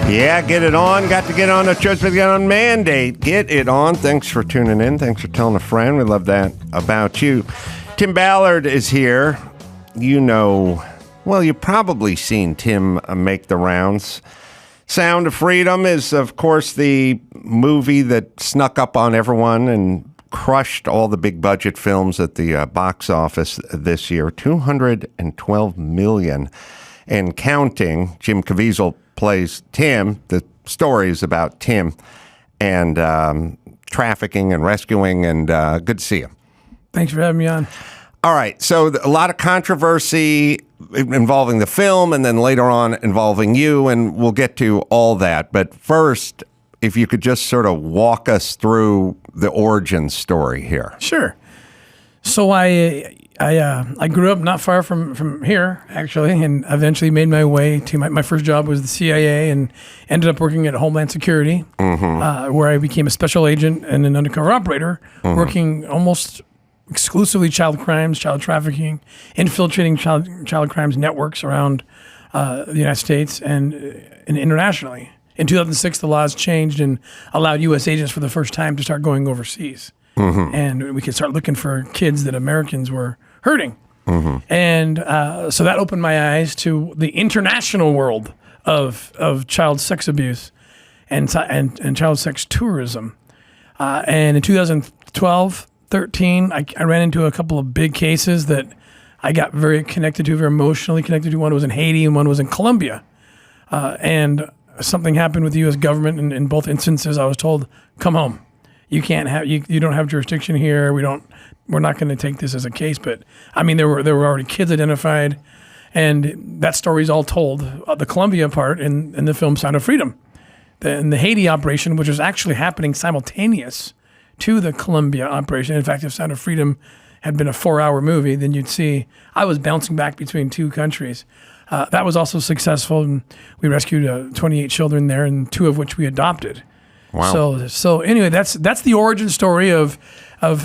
Yeah, get it on. Got to get on a Just Get On mandate. Get it on. Thanks for tuning in. Thanks for telling a friend. We love that about you. Tim Ballard is here. You know, well, you've probably seen Tim make the rounds. Sound of Freedom is, of course, the movie that snuck up on everyone and crushed all the big budget films at the box office this year. $212 million and counting. Jim Caviezel plays Tim. The story is about Tim and trafficking and rescuing, and good to see you. Thanks for having me on. All right, so a lot of controversy involving the film and then later on involving you, and we'll get to all that. But first, if you could just sort of walk us through the origin story here. Sure. So I grew up not far from here, actually, and eventually made my way to my first job was the CIA and ended up working at Homeland Security, where I became a special agent and an undercover operator, working almost exclusively child crimes, child trafficking, infiltrating child crimes networks around the United States and internationally. In 2006, the laws changed and allowed U.S. agents for the first time to start going overseas. And we could start looking for kids that Americans were hurting. And so that opened my eyes to the international world of child sex abuse and child sex tourism. And in 2012, 13, I ran into a couple of big cases that I got very connected to, very emotionally connected to. One was in Haiti and one was in Colombia. And something happened with the U.S. government. And in both instances, I was told, come home. You can't have, you don't have jurisdiction here. We're not going to take this as a case. But I mean, there were already kids identified, and that story's all told. The Colombia part in the film Sound of Freedom. The Haiti operation, which was actually happening simultaneous to the Colombia operation. In fact, if Sound of Freedom had been a 4-hour movie, then you'd see I was bouncing back between two countries. That was also successful, and we rescued 28 children there, and 2 of which we adopted. Wow. So anyway, that's the origin story of how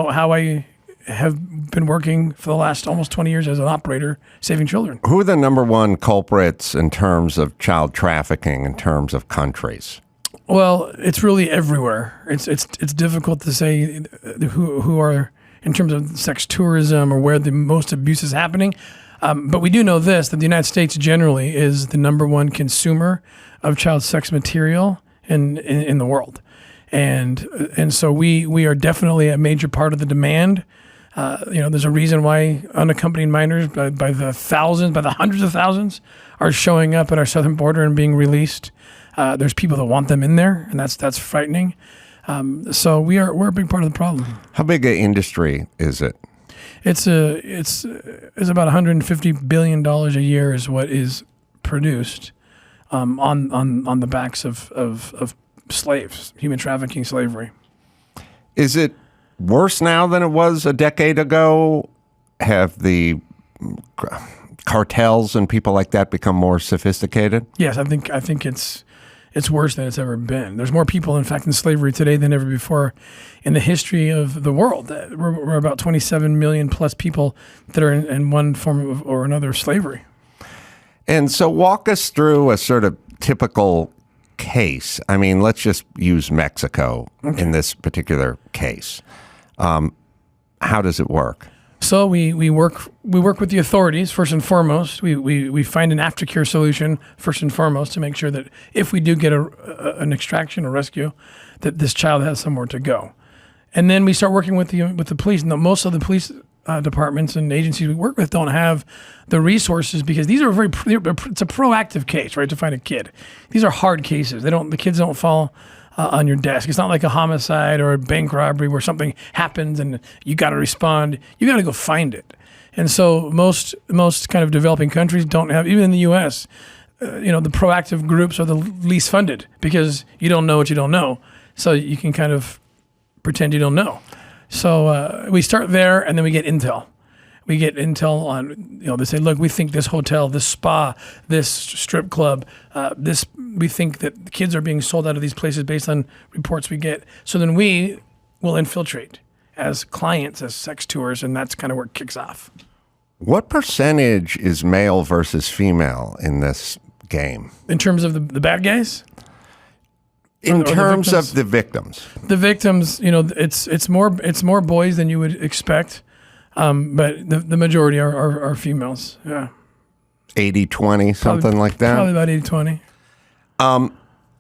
I have been working for the last almost 20 years as an operator saving children. Who are the number one culprits in terms of child trafficking in terms of countries? Well, it's really everywhere. It's difficult to say who are in terms of sex tourism or where the most abuse is happening. But we do know this, that the United States generally is the number one consumer of child sex material in the world. And so we are definitely a major part of the demand. There's a reason why unaccompanied minors by the thousands, by the hundreds of thousands are showing up at our southern border and being released. There's people that want them in there, and that's frightening. So we're a big part of the problem. How big an industry is it? It's about $150 billion a year is what is produced on the backs of slaves, human trafficking, slavery. Is it worse now than it was a decade ago? Have the cartels and people like that become more sophisticated? Yes, I think it's worse than it's ever been. There's more people, in fact, in slavery today than ever before in the history of the world. We're about 27 million plus people that are in one form or another of slavery. And so walk us through a sort of typical case. I mean, let's just use Mexico in this particular case. How does it work? So we work with the authorities first and foremost. We find an aftercare solution first and foremost to make sure that if we do get an extraction or rescue, that this child has somewhere to go. And then we start working with the police. And most of the police departments and agencies we work with don't have the resources because these are it's a proactive case, right? To find a kid, these are hard cases. The kids don't fall on your desk. It's not like a homicide or a bank robbery where something happens and you got to respond. You got to go find it. And so most kind of developing countries don't have, even in the U.S., the proactive groups are the least funded because you don't know what you don't know. So you can kind of pretend you don't know. So we start there, and then we get intel. We get intel on, they say, look, we think this hotel, this spa, this strip club, we think that kids are being sold out of these places based on reports we get. So then we will infiltrate as clients, as sex tours, and that's kind of where it kicks off. What percentage is male versus female in this game? In terms of the bad guys? In terms of the victims. The victims, it's more boys than you would expect, but the majority are females. Yeah. 80-20, something like that? Probably about 80-20.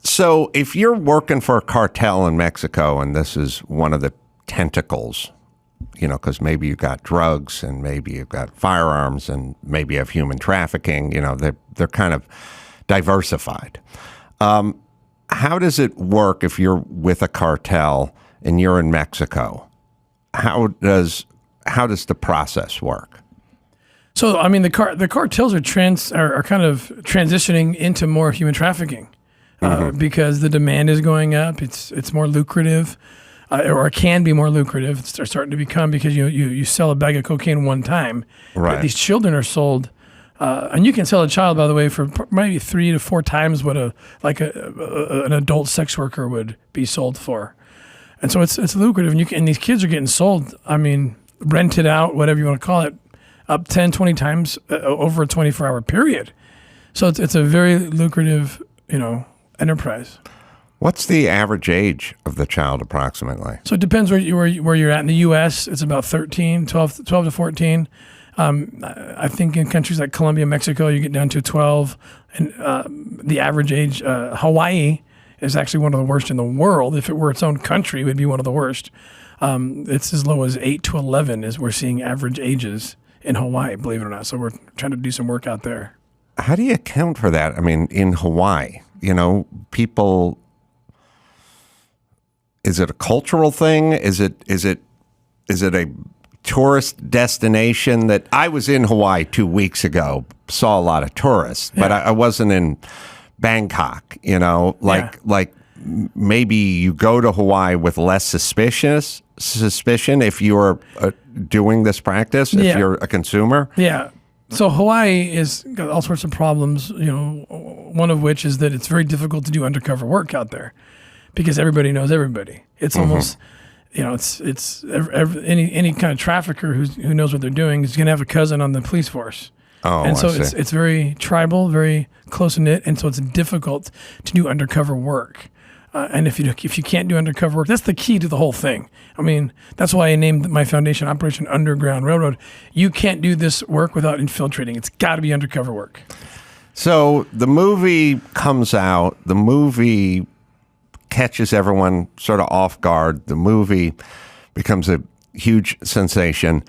So if you're working for a cartel in Mexico, and this is one of the tentacles, because maybe you got drugs and maybe you've got firearms and maybe you have human trafficking, they're kind of diversified. How does it work if you're with a cartel and you're in Mexico? How does the process work? So, I mean, the cartels are kind of transitioning into more human trafficking because the demand is going up. It's more lucrative, or it can be more lucrative. It's starting to become, because you sell a bag of cocaine one time. Right. But these children are sold, and you can sell a child, by the way, for maybe 3 to 4 times what an adult sex worker would be sold for. And so it's lucrative, and these kids are getting sold. I mean, rented out, whatever you want to call it, up 10, 20 times over a 24-hour period. So it's a very lucrative, enterprise. What's the average age of the child approximately? So it depends where you're at. In the U.S., it's about 12 to 14. I think in countries like Colombia, Mexico, you get down to 12. And the average age, Hawaii is actually one of the worst in the world. If it were its own country, it would be one of the worst. It's as low as 8 to 11 is we're seeing average ages in Hawaii, believe it or not. So we're trying to do some work out there. How do you account for that? I mean, in Hawaii, people, is it a cultural thing? Is it a tourist destination? That I was in Hawaii 2 weeks ago, saw a lot of tourists, but I wasn't in Bangkok, like maybe you go to Hawaii with less suspicion if you're doing this practice, if you're a consumer. Yeah. So Hawaii is got all sorts of problems, one of which is that it's very difficult to do undercover work out there because everybody knows everybody. It's almost, it's any kind of trafficker who knows what they're doing is going to have a cousin on the police force. Oh, and so I see. it's very tribal, very close-knit, and so it's difficult to do undercover work. And if you can't do undercover work, that's the key to the whole thing. I mean, that's why I named my foundation Operation Underground Railroad. You can't do this work without infiltrating. It's got to be undercover work. So the movie comes out. The movie catches everyone sort of off guard. The movie becomes a huge sensation.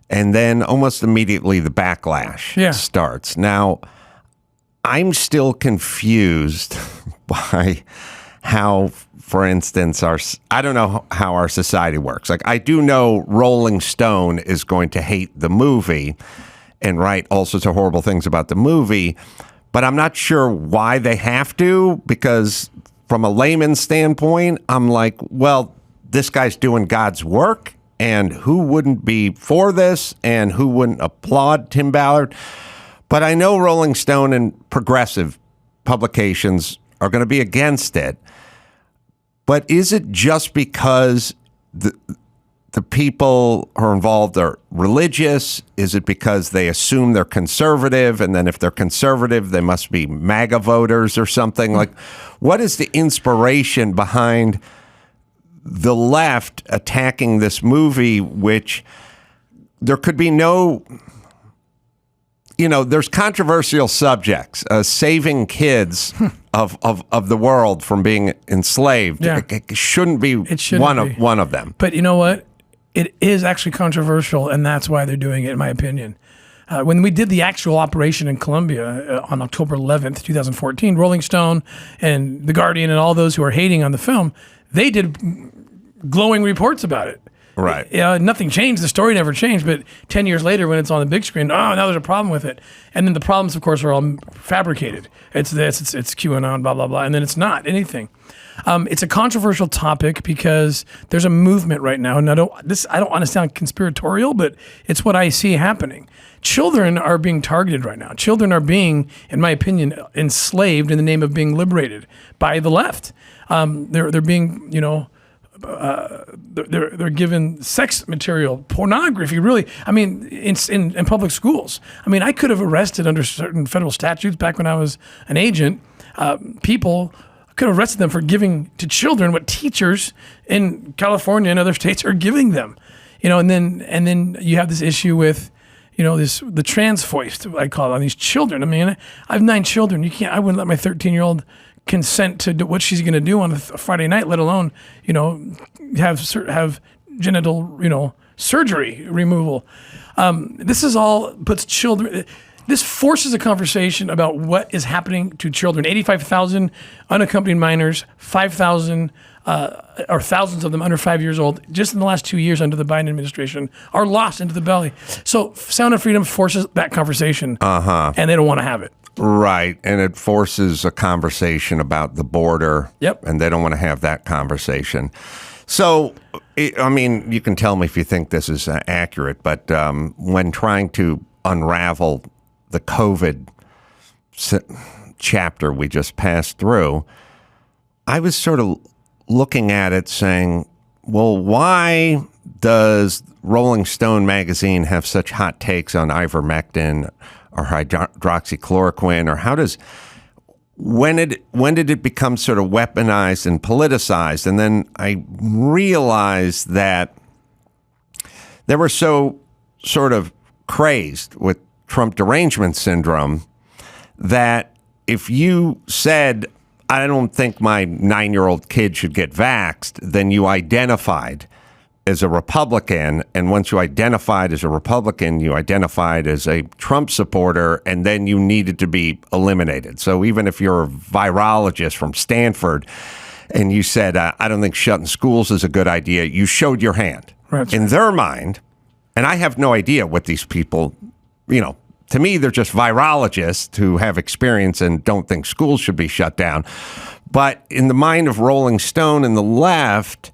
And then almost immediately the backlash starts. Now, I'm still confused by how, for instance, I don't know how our society works. Like, I do know Rolling Stone is going to hate the movie and write all sorts of horrible things about the movie, but I'm not sure why they have to, because from a layman's standpoint, I'm like, well, this guy's doing God's work, and who wouldn't be for this, and who wouldn't applaud Tim Ballard? But I know Rolling Stone and progressive publications are going to be against it. But is it just because the people who are involved are religious? Is it because they assume they're conservative, and then if they're conservative, they must be MAGA voters or something? Like, what is the inspiration behind the left attacking this movie, which there could be no... there's controversial subjects, saving kids of the world from being enslaved. Yeah. It shouldn't be one of them. But you know what? It is actually controversial, and that's why they're doing it, in my opinion. When we did the actual operation in Colombia on October 11th, 2014, Rolling Stone and The Guardian and all those who are hating on the film, they did glowing reports about it. Right. Nothing changed. The story never changed. But 10 years later, when it's on the big screen, now there's a problem with it. And then the problems, of course, are all fabricated. It's this, it's QAnon, blah, blah, blah. And then it's not anything. It's a controversial topic because there's a movement right now. And I don't want to sound conspiratorial, but it's what I see happening. Children are being targeted right now. Children are being, in my opinion, enslaved in the name of being liberated by the left. They're being, they're given sex material, pornography. Really, I mean, in public schools. I mean, I could have arrested under certain federal statutes back when I was an agent. People could have arrested them for giving to children what teachers in California and other states are giving them. And then you have this issue with, the trans foist, I call it, on these children. I mean, I have 9 children. I wouldn't let my 13-year-old consent to do what she's going to do on a Friday night, let alone, have genital, surgery removal. This is all puts children. This forces a conversation about what is happening to children. 85,000 unaccompanied minors, 5,000 or thousands of them under 5 years old, just in the last 2 years under the Biden administration, are lost into the belly. So Sound of Freedom forces that conversation, and they don't want to have it. Right, and it forces a conversation about the border. Yep. And they don't want to have that conversation. So, I mean, you can tell me if you think this is accurate, but when trying to unravel the COVID chapter we just passed through, I was sort of looking at it saying, well, why does Rolling Stone magazine have such hot takes on ivermectin or hydroxychloroquine, or when did it become sort of weaponized and politicized? And then I realized that they were so sort of crazed with Trump derangement syndrome that if you said, I don't think my 9-year-old kid should get vaxxed, then you identified as a Republican. And once you identified as a Republican, you identified as a Trump supporter, and then you needed to be eliminated. So even if you're a virologist from Stanford and you said, I don't think shutting schools is a good idea, you showed your hand. Right. In their mind, and I have no idea what these people, to me, they're just virologists who have experience and don't think schools should be shut down. But in the mind of Rolling Stone and the left,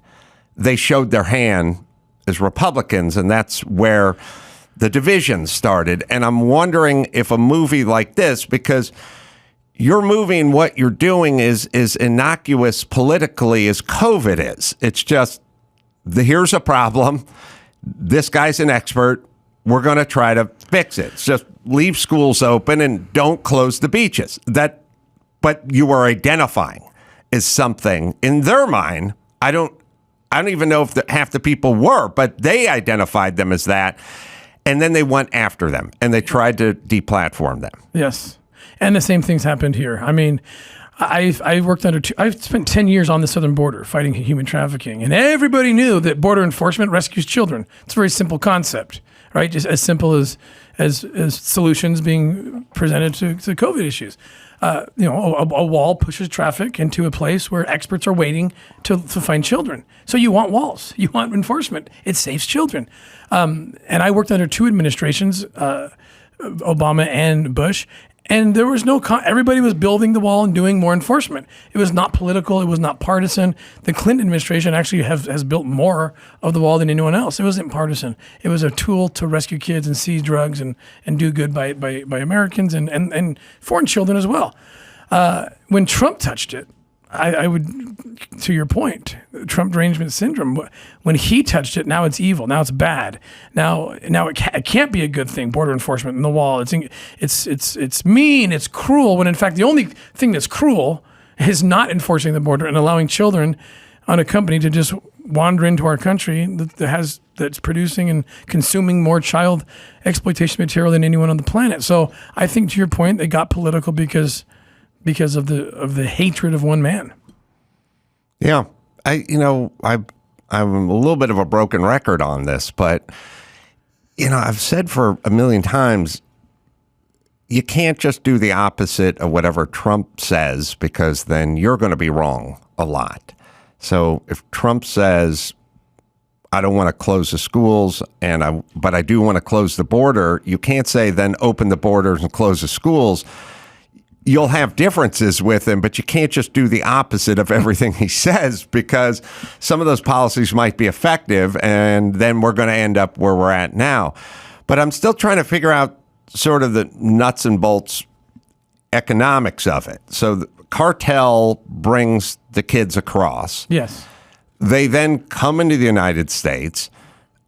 they showed their hand as Republicans, and that's where the division started. And I'm wondering if a movie like this, because your movie and what you're doing is innocuous politically as COVID is. It's just, here's a problem. This guy's an expert. We're going to try to fix it. It's just leave schools open and don't close the beaches. But you are identifying as something in their mind. I don't even know if half the people were, but they identified them as that. And then they went after them and they tried to deplatform them. Yes. And the same things happened here. I mean, I've spent 10 years on the southern border fighting human trafficking, and everybody knew that border enforcement rescues children. It's a very simple concept, right? Just as simple as solutions being presented to COVID issues. A wall pushes traffic into a place where experts are waiting to find children. So you want walls, you want enforcement. It saves children. And I worked under 2 administrations, Obama and Bush. And there was everybody was building the wall and doing more enforcement. It was not political. It was not partisan. The Clinton administration actually has built more of the wall than anyone else. It wasn't partisan. It was a tool to rescue kids and seize drugs and do good by Americans and foreign children as well. When Trump touched it, I would, to your point, Trump derangement syndrome, when he touched it, now it's evil. Now it's bad. Now it can't be a good thing, border enforcement and the wall. It's mean, it's cruel, when in fact the only thing that's cruel is not enforcing the border and allowing children unaccompanied to just wander into our country that's producing and consuming more child exploitation material than anyone on the planet. So I think, to your point, they got political because of the hatred of one man. Yeah. I'm a little bit of a broken record on this, but I've said for a million times, you can't just do the opposite of whatever Trump says, because then you're going to be wrong a lot. So if Trump says, I don't want to close the schools, but I do want to close the border, you can't say then open the borders and close the schools. You'll have differences with him, but you can't just do the opposite of everything he says, because some of those policies might be effective, and then we're going to end up where we're at now. But I'm still trying to figure out sort of the nuts and bolts economics of it. So the cartel brings the kids across. Yes. They then come into the United States.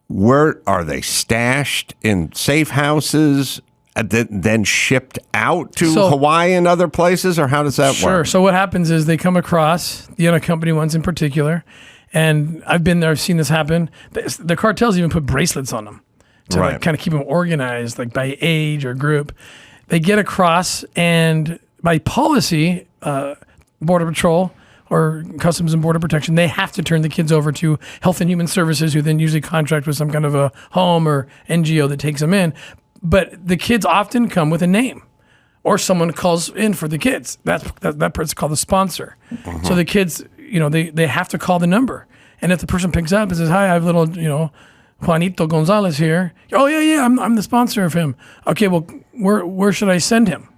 Where are they stashed in safe houses, then shipped out to Hawaii and other places, or how does that work? Sure. So what happens is they come across, the unaccompanied ones in particular, and I've been there, I've seen this happen. The cartels even put bracelets on them to like kind of keep them organized, like by age or group. They get across, and by policy, Border Patrol or Customs and Border Protection, they have to turn the kids over to Health and Human Services, who then usually contract with some kind of a home or NGO that takes them in. But the kids often come with a name, or someone calls in for the kids. That person's called the sponsor. So the kids, they have to call the number. And if the person picks up and says, "Hi, I have little, Juanito Gonzalez here." "Oh, yeah, I'm the sponsor of him." "Okay, well, where should I send him?"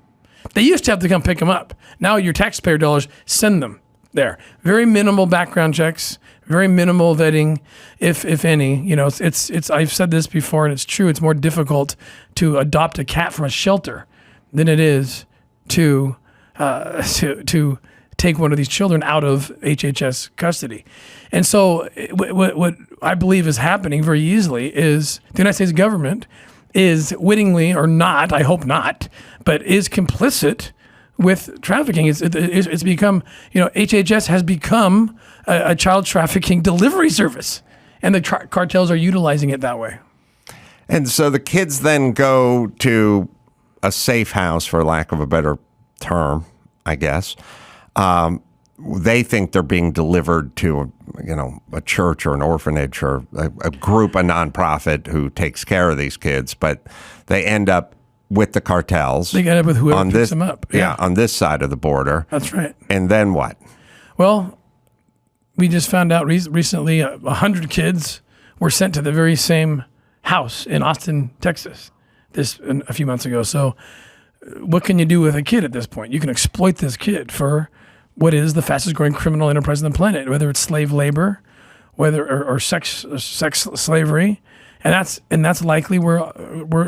They used to have to come pick him up. Now your taxpayer dollars send them there. Very minimal background checks, very minimal vetting, if any. It's I've said this before, and it's true. It's more difficult to adopt a cat from a shelter than it is to take one of these children out of HHS custody. And so what I believe is happening very easily is the United States government is wittingly or not, I hope not, but is complicit with trafficking. It's become, HHS has become a child trafficking delivery service, and the cartels are utilizing it that way. And so the kids then go to a safe house, for lack of a better term, I guess. They think they're being delivered to, a church or an orphanage or a group, a nonprofit who takes care of these kids, but they end up with the cartels. They end up with whoever picks them up. Yeah, on this side of the border. That's right. And then what? Well, we just found out recently 100 kids were sent to the very same house in Austin, Texas, a few months ago. So what can you do with a kid at this point? You can exploit this kid for what is the fastest growing criminal enterprise on the planet, whether it's slave labor, or sex slavery. And that's likely where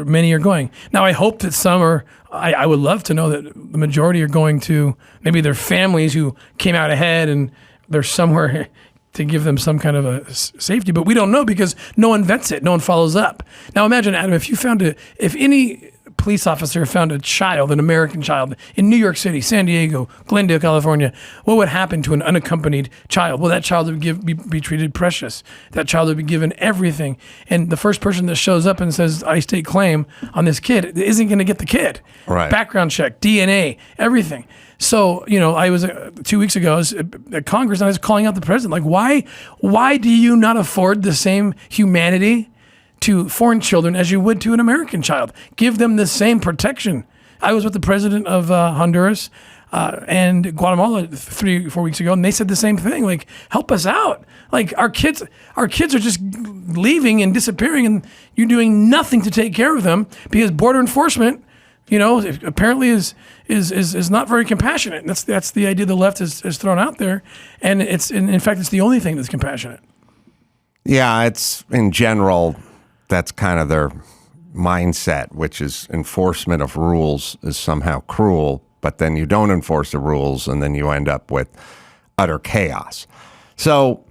many are going. Now, I hope that some are. I would love to know that the majority are going to maybe their families who came out ahead, and they're somewhere to give them some kind of a safety. But we don't know because no one vets it, no one follows up. Now, imagine, Adam, if any police officer found a child, an American child, in New York City, San Diego, Glendale, California, what would happen to an unaccompanied child? Well, that child would be treated precious. That child would be given everything. And the first person that shows up and says, "I state claim on this kid," isn't going to get the kid. Right. Background check, DNA, everything. So, I was 2 weeks ago, I was at Congress, and I was calling out the president, like, why do you not afford the same humanity to foreign children as you would to an American child? Give them the same protection. I was with the president of Honduras and Guatemala 3-4 weeks ago, and they said the same thing. Like, help us out. Like, our kids are just leaving and disappearing, and you're doing nothing to take care of them because border enforcement, apparently is not very compassionate. And that's the idea the left has thrown out there, and in fact it's the only thing that's compassionate. Yeah, it's in general. That's kind of their mindset, which is enforcement of rules is somehow cruel, but then you don't enforce the rules, and then you end up with utter chaos. So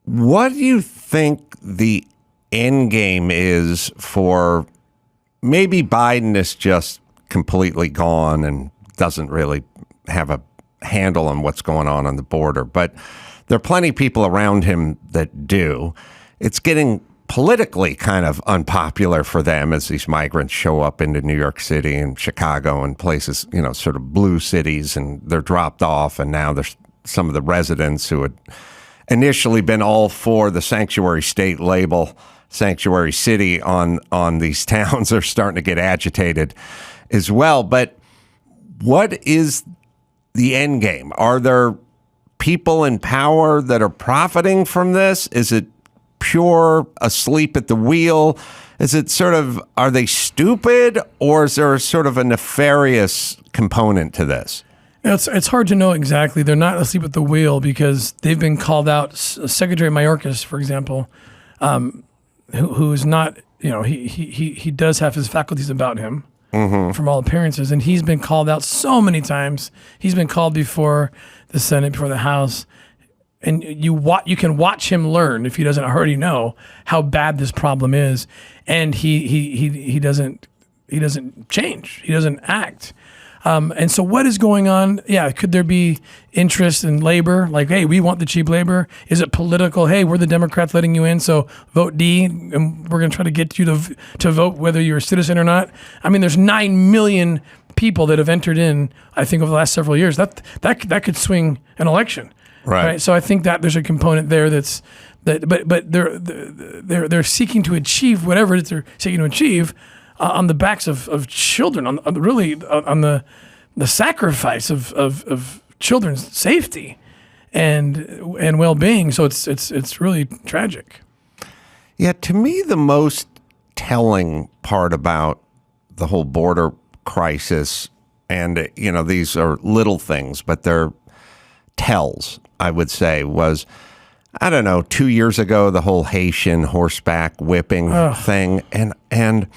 what do you think the end game is for maybe Biden is just completely gone and doesn't really have a handle on what's going on the border, but there are plenty of people around him that do. It's getting politically kind of unpopular for them as these migrants show up into New York City and Chicago and places, sort of blue cities, and they're dropped off. And now there's some of the residents who had initially been all for the sanctuary state label, sanctuary city on these towns are starting to get agitated as well. But what is the end game? Are there people in power that are profiting from this? Is it pure asleep at the wheel? Is it sort of, are they stupid, or is there sort of a nefarious component to this? It's hard to know exactly. They're not asleep at the wheel because they've been called out. Secretary Mayorkas, for example, who is not, he does have his faculties about him from all appearances, and he's been called out so many times. He's been called before the Senate, before the House. and you can watch him learn, if he doesn't already know, how bad this problem is, and he doesn't change. He doesn't act. And so what is going on? Yeah, could there be interest in labor? Like, hey, we want the cheap labor. Is it political? Hey, we're the Democrats letting you in, so vote D, and we're going to try to get you to vote whether you're a citizen or not. I mean, there's 9 million people that have entered in, I think, over the last several years. That could swing an election. Right. So I think that there's a component there but they're seeking to achieve whatever it is they're seeking to achieve on the backs of children, on the sacrifice of children's safety and well-being. So it's really tragic. Yeah, to me, the most telling part about the whole border crisis, and these are little things, but they're tells, I would say, was, I don't know, 2 years ago, the whole Haitian horseback whipping thing, and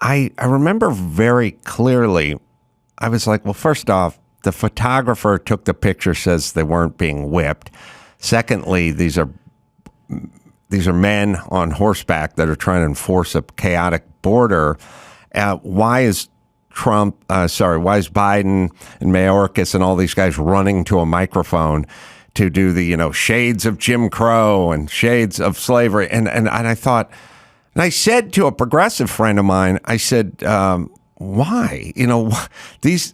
I remember very clearly, I was like, well, first off, the photographer took the picture, says they weren't being whipped. Secondly, these are men on horseback that are trying to enforce a chaotic border. Why is Biden and Mayorkas and all these guys running to a microphone to do the, shades of Jim Crow and shades of slavery? And I thought, and I said to a progressive friend of mine, I said, why? These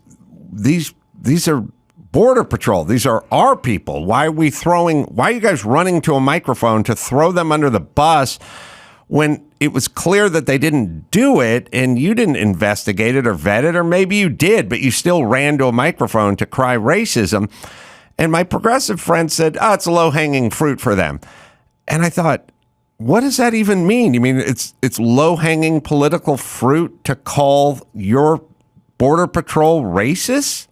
are Border Patrol. These are our people. Why are you guys running to a microphone to throw them under the bus when it was clear that they didn't do it and you didn't investigate it or vet it, or maybe you did, but you still ran to a microphone to cry racism? And my progressive friend said, it's a low-hanging fruit for them. And I thought, what does that even mean? You mean it's low-hanging political fruit to call your Border Patrol racist?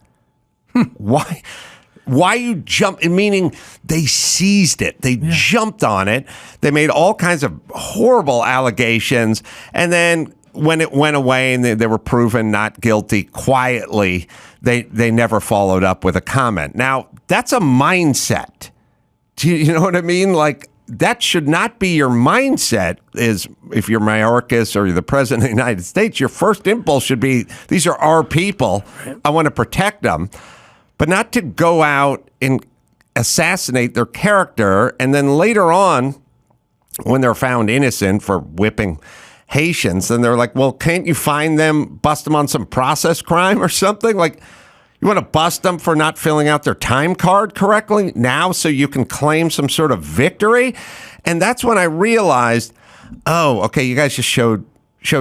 Why you jump? Meaning they seized it. They jumped on it. They made all kinds of horrible allegations. And then when it went away and they were proven not guilty quietly, they never followed up with a comment. Now, that's a mindset. Do you know what I mean? Like, that should not be your mindset. Is if you're Mayorkas or you're the president of the United States, your first impulse should be, these are our people. I want to protect them. But not to go out and assassinate their character. And then later on, when they're found innocent for whipping Haitians, then they're like, well, can't you find them, bust them on some process crime or something? Like, you want to bust them for not filling out their time card correctly now so you can claim some sort of victory? And that's when I realized, oh, okay, you guys just showed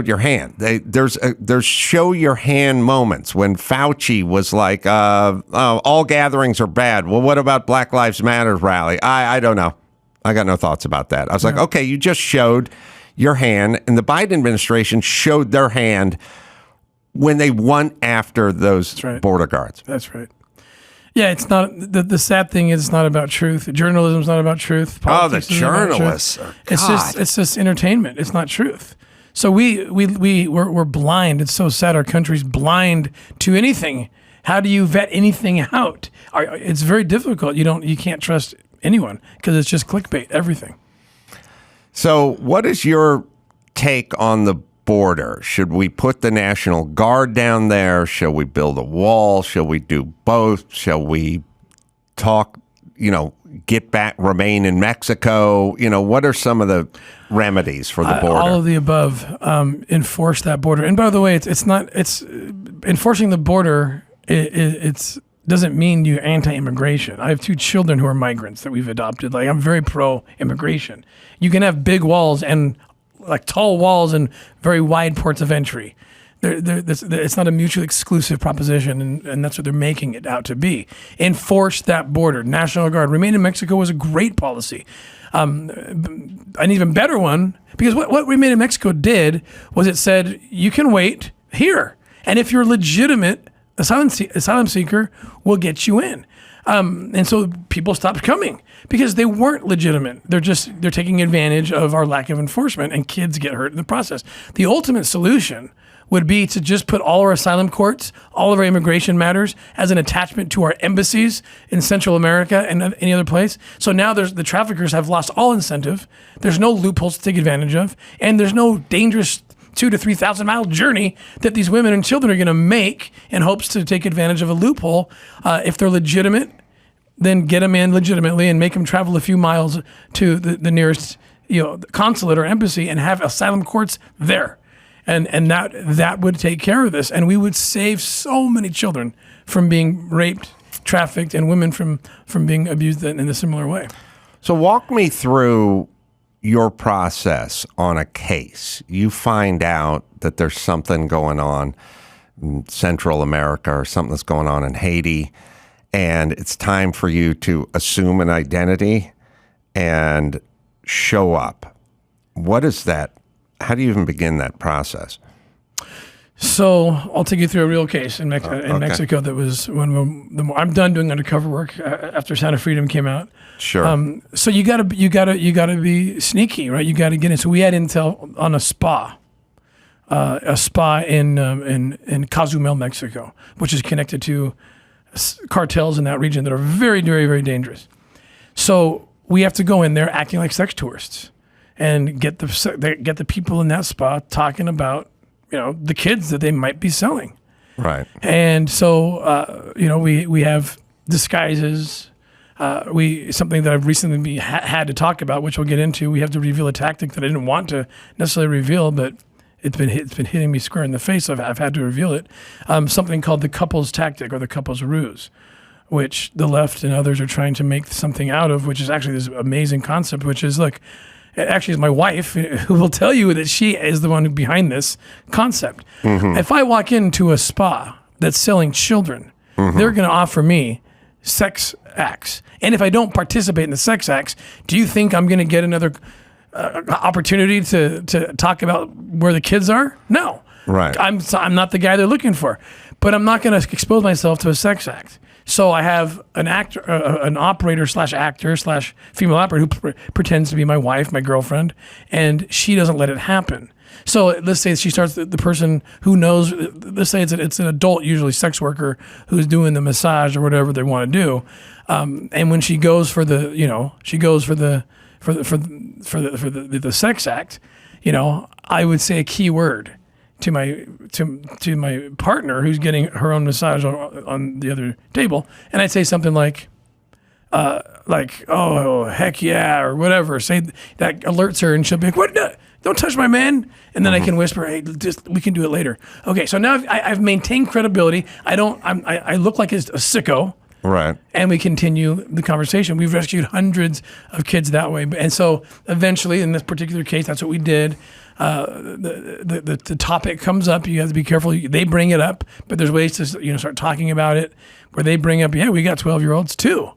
your hand. There's show your hand moments when Fauci was like, all gatherings are bad. Well, what about Black Lives Matter rally? I don't know. I got no thoughts about that. I was like, okay, you just showed your hand, and the Biden administration showed their hand when they went after those border guards. That's right. Yeah, it's not the sad thing is it's not about truth. Journalism's not about truth. Politics the journalists. It's just entertainment. It's not truth. So we're blind. It's so sad. Our country's blind to anything. How do you vet anything out? It's very difficult. You can't trust anyone because it's just clickbait. Everything. So, what is your take on the border? Should we put the National Guard down there? Shall we build a wall? Shall we do both? Shall we talk, get back, remain in Mexico? What are some of the remedies for the border? All of the above. Enforce that border. And by the way, it's enforcing the border. It doesn't mean you're anti-immigration. I have 2 children who are migrants that we've adopted. Like, I'm very pro-immigration. You can have big walls and like tall walls and very wide ports of entry. It's not a mutually exclusive proposition, and that's what they're making it out to be. Enforce that border. National Guard. Remain in Mexico was a great policy. An even better one, because what Remain in Mexico did was it said, you can wait here. And if you're legitimate, asylum seeker will get you in. And so people stopped coming because they weren't legitimate. They're taking advantage of our lack of enforcement, and kids get hurt in the process. The ultimate solution would be to just put all our asylum courts, all of our immigration matters as an attachment to our embassies in Central America and any other place. So now the traffickers have lost all incentive. There's no loopholes to take advantage of, and there's no dangerous 2,000 to 3,000 mile journey that these women and children are going to make in hopes to take advantage of a loophole. If they're legitimate, then get them in legitimately and make them travel a few miles to the nearest consulate or embassy and have asylum courts there. And that would take care of this. And we would save so many children from being raped, trafficked, and women from being abused in a similar way. So walk me through your process on a case. You find out that there's something going on in Central America or something that's going on in Haiti, and it's time for you to assume an identity and show up. What is that? How do you even begin that process? So I'll take you through a real case in Mexico. That was when I'm done doing undercover work after Sound of Freedom came out. Sure. So you gotta be sneaky, right? You gotta get in. So we had intel on a spa in Cozumel, Mexico, which is connected to cartels in that region that are very, very, very dangerous. So we have to go in there acting like sex tourists and get the people in that spa talking about the kids that they might be selling. Right. And so we have disguises. Something that I've recently had to talk about, which we'll get into. We have to reveal a tactic that I didn't want to necessarily reveal, but it's been hitting me square in the face. So I've had to reveal it. Something called the couple's tactic or the couple's ruse, which the left and others are trying to make something out of, which is actually this amazing concept, which is, look, it actually is my wife who will tell you that she is the one behind this concept. Mm-hmm. If I walk into a spa that's selling children, mm-hmm. they're going to offer me sex acts. And if I don't participate in the sex acts, do you think I'm going to get another opportunity to talk about where the kids are? No. Right. I'm not the guy they're looking for. But I'm not going to expose myself to a sex act. So I have an actor, an operator / actor / female operator who pretends to be my wife, my girlfriend, and she doesn't let it happen. So let's say she starts the person who knows. Let's say it's an adult, usually sex worker, who's doing the massage or whatever they want to do. And when she goes for the sex act, I would say a key word to my partner who's getting her own massage on the other table, and I'd say something like oh heck yeah or whatever. Say that alerts her, and she'll be like, what? Don't touch my man. And then I can whisper, hey, we can do it later. Okay, so now I've maintained credibility. I look like a sicko. Right. And we continue the conversation. We've rescued hundreds of kids that way. And so eventually, in this particular case, that's what we did. The topic comes up. You have to be careful. They bring it up, but there's ways to start talking about it where they bring up, yeah, we got 12-year-olds too.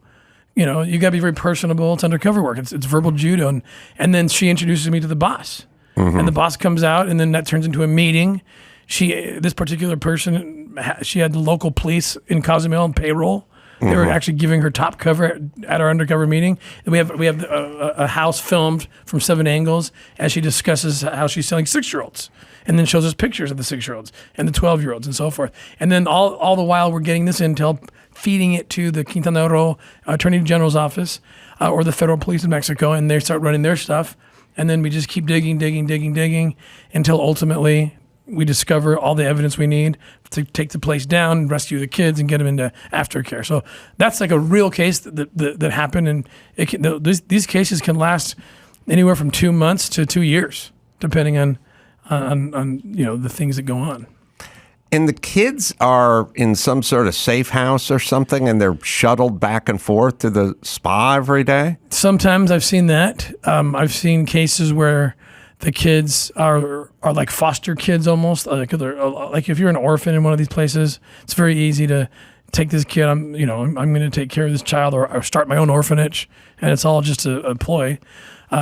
You got to be very personable. It's undercover work. It's verbal judo. And then she introduces me to the boss. Mm-hmm. And the boss comes out, and then that turns into a meeting. This particular person, she had the local police in Cozumel on payroll. They were actually giving her top cover at our undercover meeting. And we have a house filmed from 7 angles as she discusses how she's selling 6-year-olds, and then shows us pictures of the 6-year-olds and the 12-year-olds and so forth. And then all the while we're getting this intel, feeding it to the Quintana Roo Attorney General's office or the federal police in Mexico, and they start running their stuff. And then we just keep digging until ultimately we discover all the evidence we need to take the place down and rescue the kids and get them into aftercare. So that's like a real case that happened, and these cases can last anywhere from 2 months to 2 years, depending on the things that go on. And the kids are in some sort of safe house or something, and they're shuttled back and forth to the spa every day? Sometimes I've seen that. I've seen cases where the kids are like foster kids almost. Like if you're an orphan in one of these places, it's very easy to take this kid. I'm going to take care of this child or start my own orphanage, and it's all just a ploy.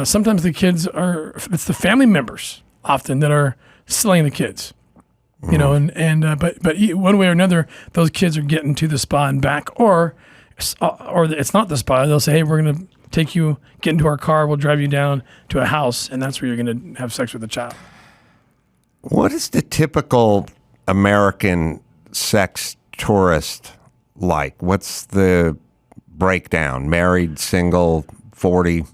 Sometimes the kids it's the family members often that are selling the kids. But one way or another, those kids are getting to the spa and back, or it's not the spa. They'll say, hey, we're going to take you, get into our car, we'll drive you down to a house, and that's where you're going to have sex with the child. What is the typical American sex tourist like? What's the breakdown? Married, single, 40,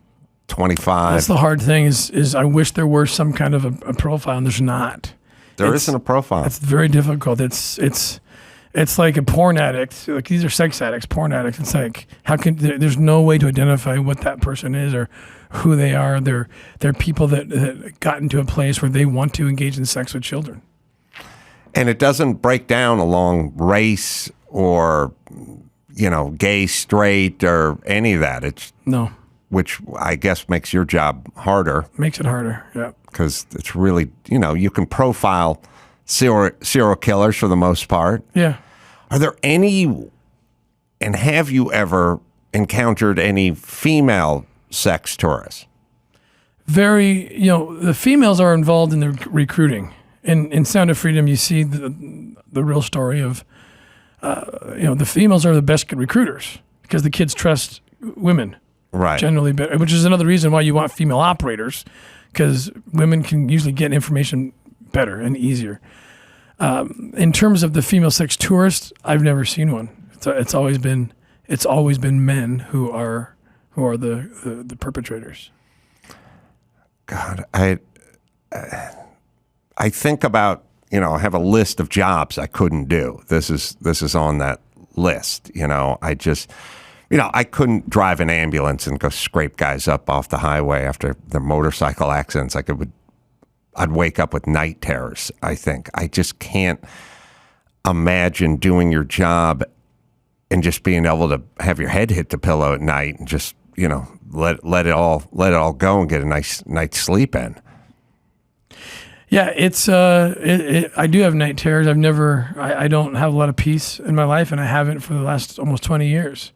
25? That's the hard thing is I wish there were some kind of a profile, and there's not. There isn't a profile. It's very difficult. It's like a porn addict. Like, these are sex addicts, porn addicts. It's like, there's no way to identify what that person is or who they are. They're people that got into a place where they want to engage in sex with children. And it doesn't break down along race or, gay, straight, or any of that. It's no. Which I guess makes your job harder. Makes it harder, yeah. Because it's really, you can profile serial killers for the most part. Yeah. Are there any, and have you ever encountered any female sex tourists? Very, the females are involved in the recruiting. In Sound of Freedom, you see the real story of, the females are the best recruiters because the kids trust women. Right. Generally better, which is another reason why you want female operators, because women can usually get information better and easier. In terms of the female sex tourist, I've never seen one. It's always been men who are the perpetrators. God, I think about, I have a list of jobs I couldn't do. This is on that list. I couldn't drive an ambulance and go scrape guys up off the highway after their motorcycle accidents. I'd wake up with night terrors, I think. I just can't imagine doing your job and just being able to have your head hit the pillow at night and just, let it all go and get a nice night's sleep in. Yeah, I do have night terrors. I don't have a lot of peace in my life, and I haven't for the last almost 20 years.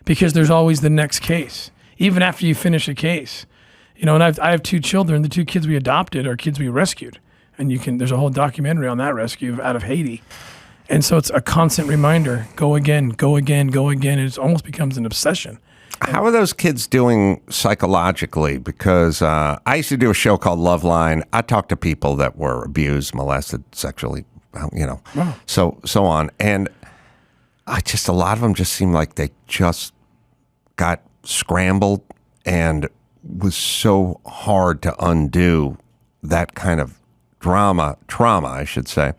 Because there's always the next case, even after you finish a case. And I have 2 children. The 2 kids we adopted are kids we rescued. And there's a whole documentary on that rescue out of Haiti. And so it's a constant reminder, go again, go again, go again. It almost becomes an obsession. How are those kids doing psychologically? Because I used to do a show called Loveline. I talked to people that were abused, molested, sexually, Wow. so on. And a lot of them just seem like they just got scrambled, and was so hard to undo that kind of trauma, I should say.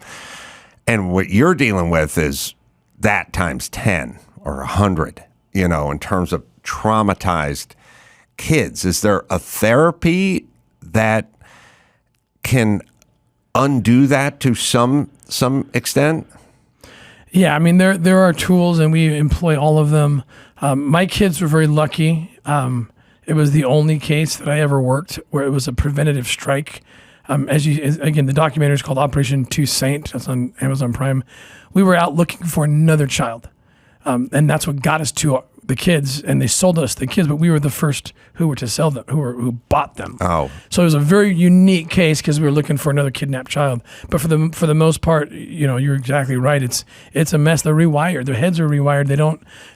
And what you're dealing with is that times 10 or 100, in terms of traumatized kids. Is there a therapy that can undo that to some extent? Yeah, I mean, there are tools, and we employ all of them. My kids were very lucky. It was the only case that I ever worked where it was a preventative strike. Again, the documentary is called Operation Toussaint. That's on Amazon Prime. We were out looking for another child, and that's what got us to the kids. And they sold us the kids, but we were the first who were to sell them, who bought them. Oh, so it was a very unique case because we were looking for another kidnapped child. But for the most part, you're exactly right. It's a mess. They're rewired. Their heads are rewired.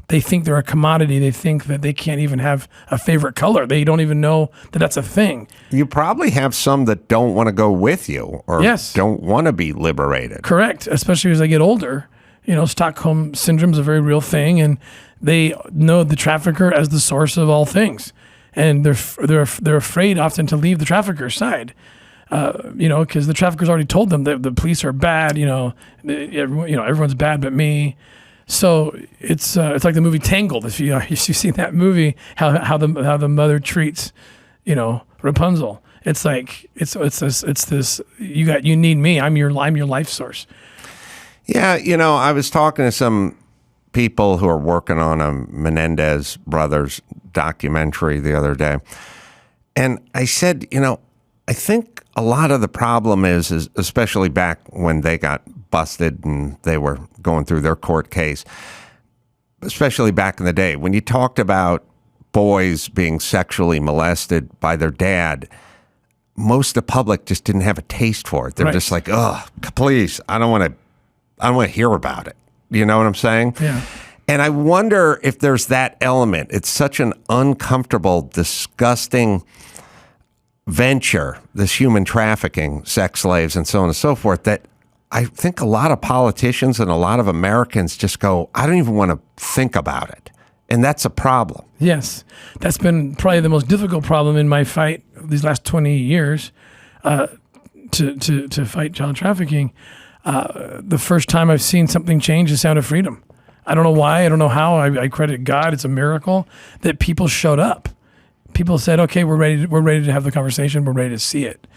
They think they're a commodity. They think that they can't even have a favorite color. They don't even know that that's a thing. You probably have some that don't want to go with you, or Yes. don't want to be liberated. Correct. Especially as they get older. Stockholm syndrome is a very real thing, and they know the trafficker as the source of all things, and they're afraid often to leave the trafficker's side, because the trafficker's already told them that the police are bad. Everyone's bad but me. So it's like the movie Tangled. If you've seen that movie, how the mother treats, Rapunzel. It's like it's this. You need me. I'm your life source. Yeah, I was talking to some people who are working on a Menendez brothers documentary the other day, and I said, I think a lot of the problem is especially back when they got busted and they were going through their court case, especially back in the day, when you talked about boys being sexually molested by their dad, most of the public just didn't have a taste for it. They're Right. just like, oh, please, I don't want to hear about it. You know what I'm saying? Yeah. And I wonder if there's that element. It's such an uncomfortable, disgusting, venture, this human trafficking, sex slaves, and so on and so forth, that I think a lot of politicians and a lot of Americans just go, I don't even want to think about it. And that's a problem. Yes. That's been probably the most difficult problem in my fight these last 20 years to fight child trafficking. The first time I've seen something change is Sound of Freedom. I don't know why. I don't know how. I credit God. It's a miracle that people showed up. People said, okay, we're ready to have the conversation. We're ready to see it.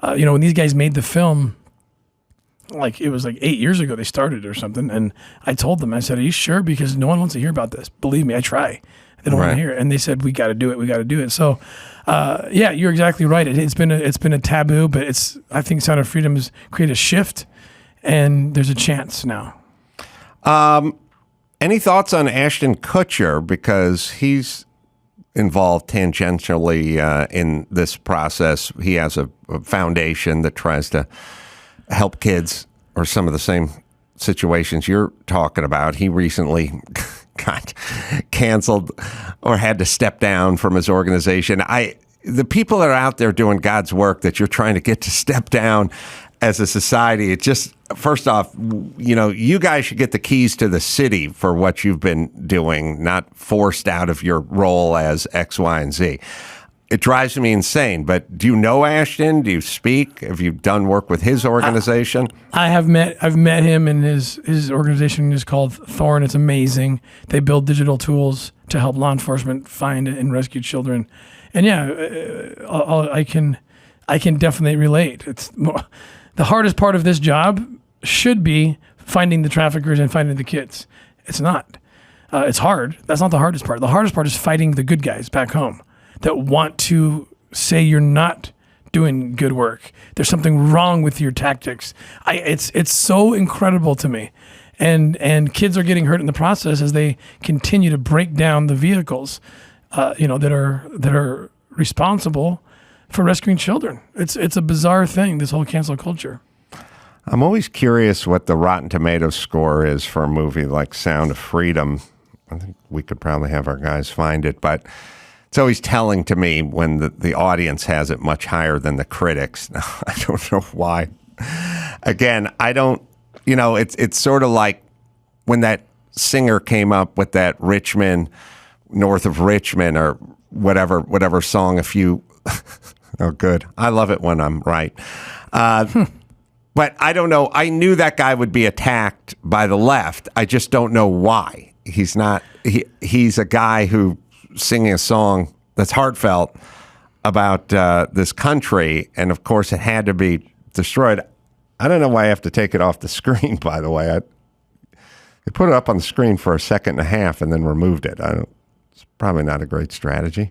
When these guys made the film, it was 8 years ago they started or something. And I told them, I said, are you sure? Because no one wants to hear about this. Believe me, I try. They don't want to hear it. And they said, we got to do it. We got to do it. So, you're exactly right. It's been a taboo, but I think Sound of Freedom has created a shift, and there's a chance now. Any thoughts on Ashton Kutcher, because he's involved tangentially in this process? He has a foundation that tries to help kids, or some of the same situations you're talking about. He recently got canceled or had to step down from his organization. The people that are out there doing God's work that you're trying to get to step down as a society, it just, first off, you guys should get the keys to the city for what you've been doing, not forced out of your role as X, Y, and Z. It drives me insane. But do you know Ashton? Do you speak? Have you done work with his organization? I've met him, and his organization is called Thorn. It's amazing. They build digital tools to help law enforcement find and rescue children. And I can definitely relate. It's the hardest part of this job should be finding the traffickers and finding the kids. It's not. It's hard. That's not the hardest part. The hardest part is fighting the good guys back home that want to say you're not doing good work. There's something wrong with your tactics. It's so incredible to me. And kids are getting hurt in the process as they continue to break down the vehicles that are responsible for rescuing children. It's a bizarre thing, this whole cancel culture. I'm always curious what the Rotten Tomatoes score is for a movie like Sound of Freedom. I think we could probably have our guys find it, but it's always telling to me when the audience has it much higher than the critics. I don't know why. Again, I don't, it's sort of like when that singer came up with that Richmond, north of Richmond, or whatever song oh, good. I love it when I'm right. But I don't know. I knew that guy would be attacked by the left. I just don't know why. He's not, he's a guy who singing a song that's heartfelt about this country, and of course it had to be destroyed. I don't know why I have to take it off the screen, by the way. They put it up on the screen for a second and a half and then removed it. It's probably not a great strategy.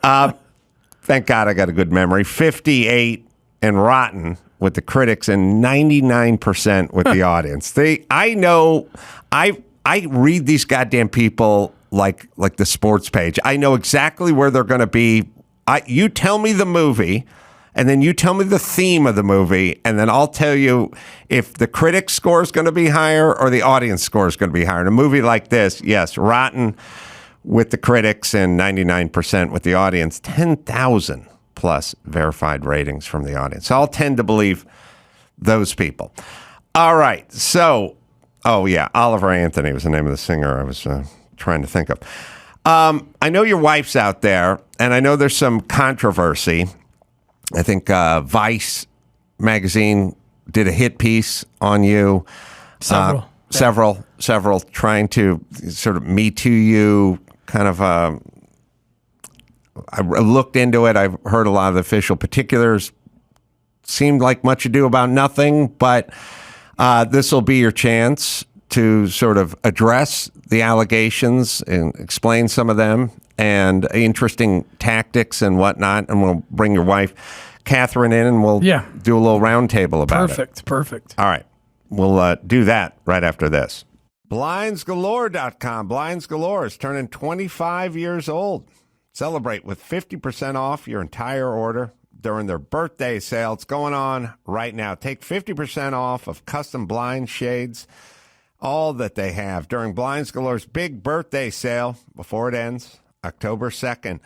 Thank God I got a good memory. 58 and rotten with the critics and 99% with the audience. I know, I read these goddamn people like the sports page. I know exactly where they're going to be. You tell me the movie, and then you tell me the theme of the movie, and then I'll tell you if the critic score is going to be higher or the audience score is going to be higher. In a movie like this, yes, rotten with the critics and 99% with the audience, 10,000 plus verified ratings from the audience. So I'll tend to believe those people. All right, so, Oliver Anthony was the name of the singer I was trying to think of. I know your wife's out there, and I know there's some controversy. I think Vice magazine did a hit piece on you. Several trying to sort of Me Too you, kind of. I looked into it. I've heard a lot of the official particulars. Seemed like much ado about nothing, but this will be your chance to sort of address the allegations and explain some of them and interesting tactics and whatnot. And we'll bring your wife, Katherine, in, and we'll do a little roundtable about it. Perfect. All right. We'll do that right after this. BlindsGalore.com. Blinds Galore is turning 25 years old. Celebrate with 50% off your entire order during their birthday sale. It's going on right now. Take 50% off of custom blind shades, all that they have during Blinds Galore's big birthday sale before it ends, October 2nd.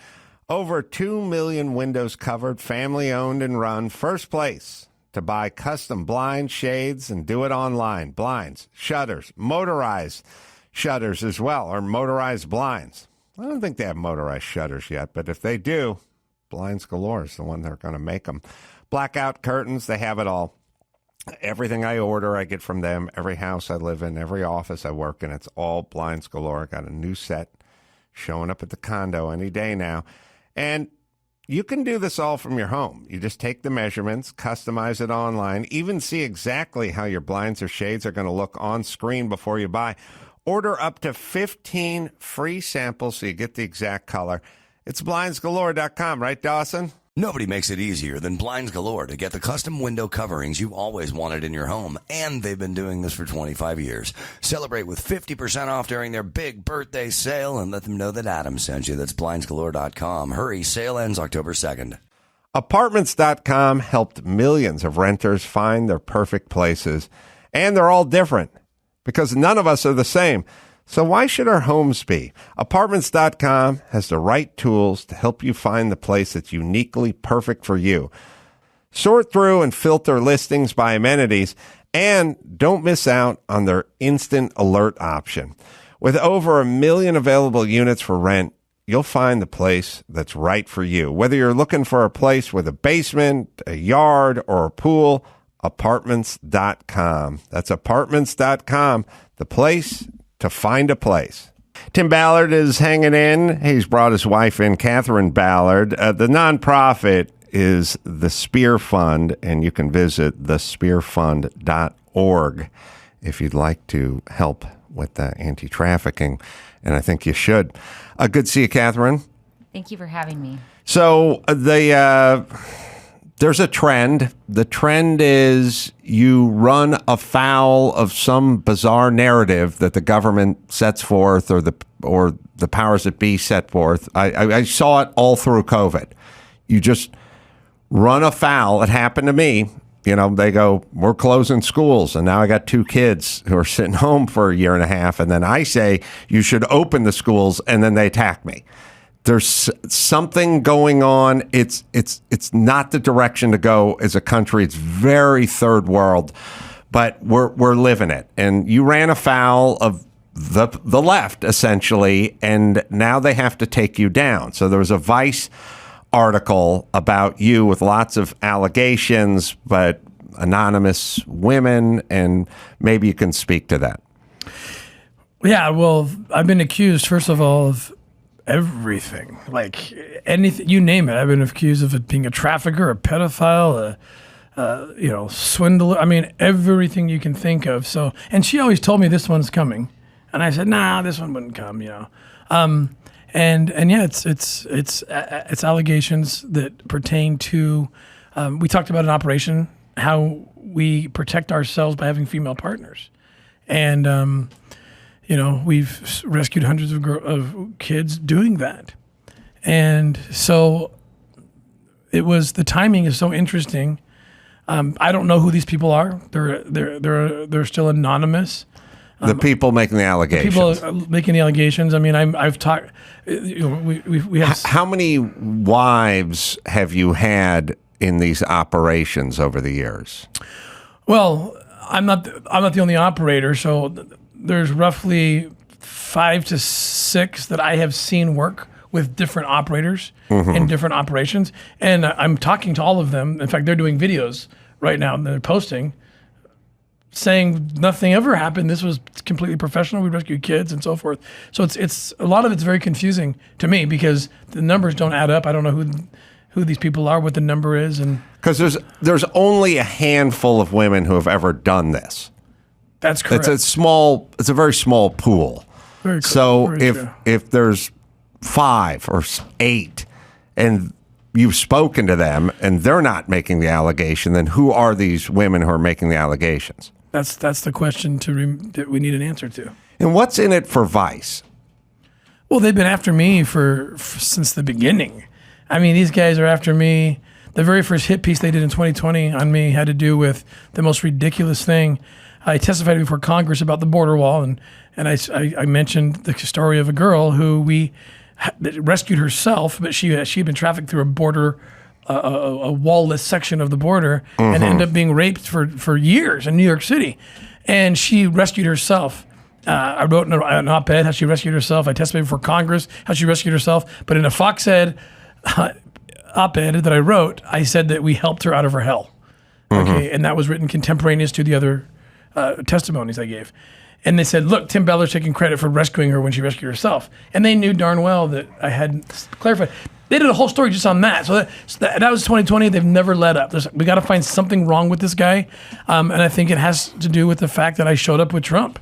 Over 2 million windows covered, family owned and run. First place to buy custom blinds, shades, and do it online. Blinds, shutters, motorized shutters as well, or motorized blinds. I don't think they have motorized shutters yet, but if they do, Blinds Galore is the one they're going to make them. Blackout curtains, they have it all. Everything I order, I get from them. Every house I live in, every office I work in, it's all Blinds Galore. Got a new set showing up at the condo any day now. And you can do this all from your home. You just take the measurements, customize it online, even see exactly how your blinds or shades are going to look on screen before you buy. Order up to 15 free samples so you get the exact color. It's blindsgalore.com, right, Dawson? Nobody makes it easier than Blinds Galore to get the custom window coverings you've always wanted in your home, and they've been doing this for 25 years. Celebrate with 50% off during their big birthday sale and let them know that Adam sent you. That's blindsgalore.com. Hurry, sale ends October 2nd. Apartments.com helped millions of renters find their perfect places, and they're all different because none of us are the same. So why should our homes be? Apartments.com has the right tools to help you find the place that's uniquely perfect for you. Sort through and filter listings by amenities, and don't miss out on their instant alert option. With over 1 million available units for rent, you'll find the place that's right for you. Whether you're looking for a place with a basement, a yard, or a pool, Apartments.com. That's Apartments.com, the place to find a place. Tim Ballard is hanging in. He's brought his wife in, Katherine Ballard. The nonprofit is the Spear Fund, and you can visit thespearfund.org if you'd like to help with anti-trafficking, and I think you should. Good to see you, Katherine. Thank you for having me. So there's a trend. The trend is you run afoul of some bizarre narrative that the government sets forth or the powers that be set forth. I saw it all through COVID. You just run afoul. It happened to me. You know, they go, we're closing schools. And now I got 2 kids who are sitting home for a year and a half. And then I say, you should open the schools. And then they attack me. There's something going on. It's not the direction to go as a country. It's very third world, but we're living it. And you ran afoul of the left, essentially, and now they have to take you down. So there was a Vice article about you with lots of allegations, but anonymous women, and maybe you can speak to that. Yeah, well, I've been accused, first of all, of everything, like anything, you name it. I've been accused of it being a trafficker, a pedophile, swindler. I mean, everything you can think of. So, and she always told me this one's coming, and I said, nah, this one wouldn't come. And yeah, it's allegations that pertain to. We talked about an operation, how we protect ourselves by having female partners, and. We've rescued hundreds of kids doing that. And so the timing is so interesting. I don't know who these people are. They're still anonymous. The people making the allegations. People making the allegations. I mean, I've talked, we have. How many wives have you had in these operations over the years? Well, I'm not the only operator, so there's roughly 5 to 6 that I have seen work with different operators in different operations. And I'm talking to all of them. In fact, they're doing videos right now and they're posting saying nothing ever happened. This was completely professional. We rescued kids and so forth. So it's a lot of it's very confusing to me because the numbers don't add up. I don't know who these people are, what the number is. And because there's only a handful of women who have ever done this. That's correct. It's a very small pool. Very so true. if there's 5 or 8 and you've spoken to them and they're not making the allegation, then who are these women who are making the allegations? That's the question that we need an answer to. And what's in it for Vice? Well, they've been after me for since the beginning. I mean, these guys are after me. The very first hit piece they did in 2020 on me had to do with the most ridiculous thing. I testified before Congress about the border wall, and I mentioned the story of a girl who we rescued herself, but she had been trafficked through a border, a wall-less section of the border, and ended up being raped for years in New York City. And she rescued herself. I wrote an op-ed how she rescued herself. I testified before Congress how she rescued herself. But in a Fox Ed op-ed that I wrote, I said that we helped her out of her hell. Okay, and that was written contemporaneous to the other testimonies I gave. And they said, look, Tim Ballard's taking credit for rescuing her when she rescued herself. And they knew darn well that I hadn't clarified. They did a whole story just on that. So that was 2020. They've never let up. We got to find something wrong with this guy. And I think it has to do with the fact that I showed up with Trump.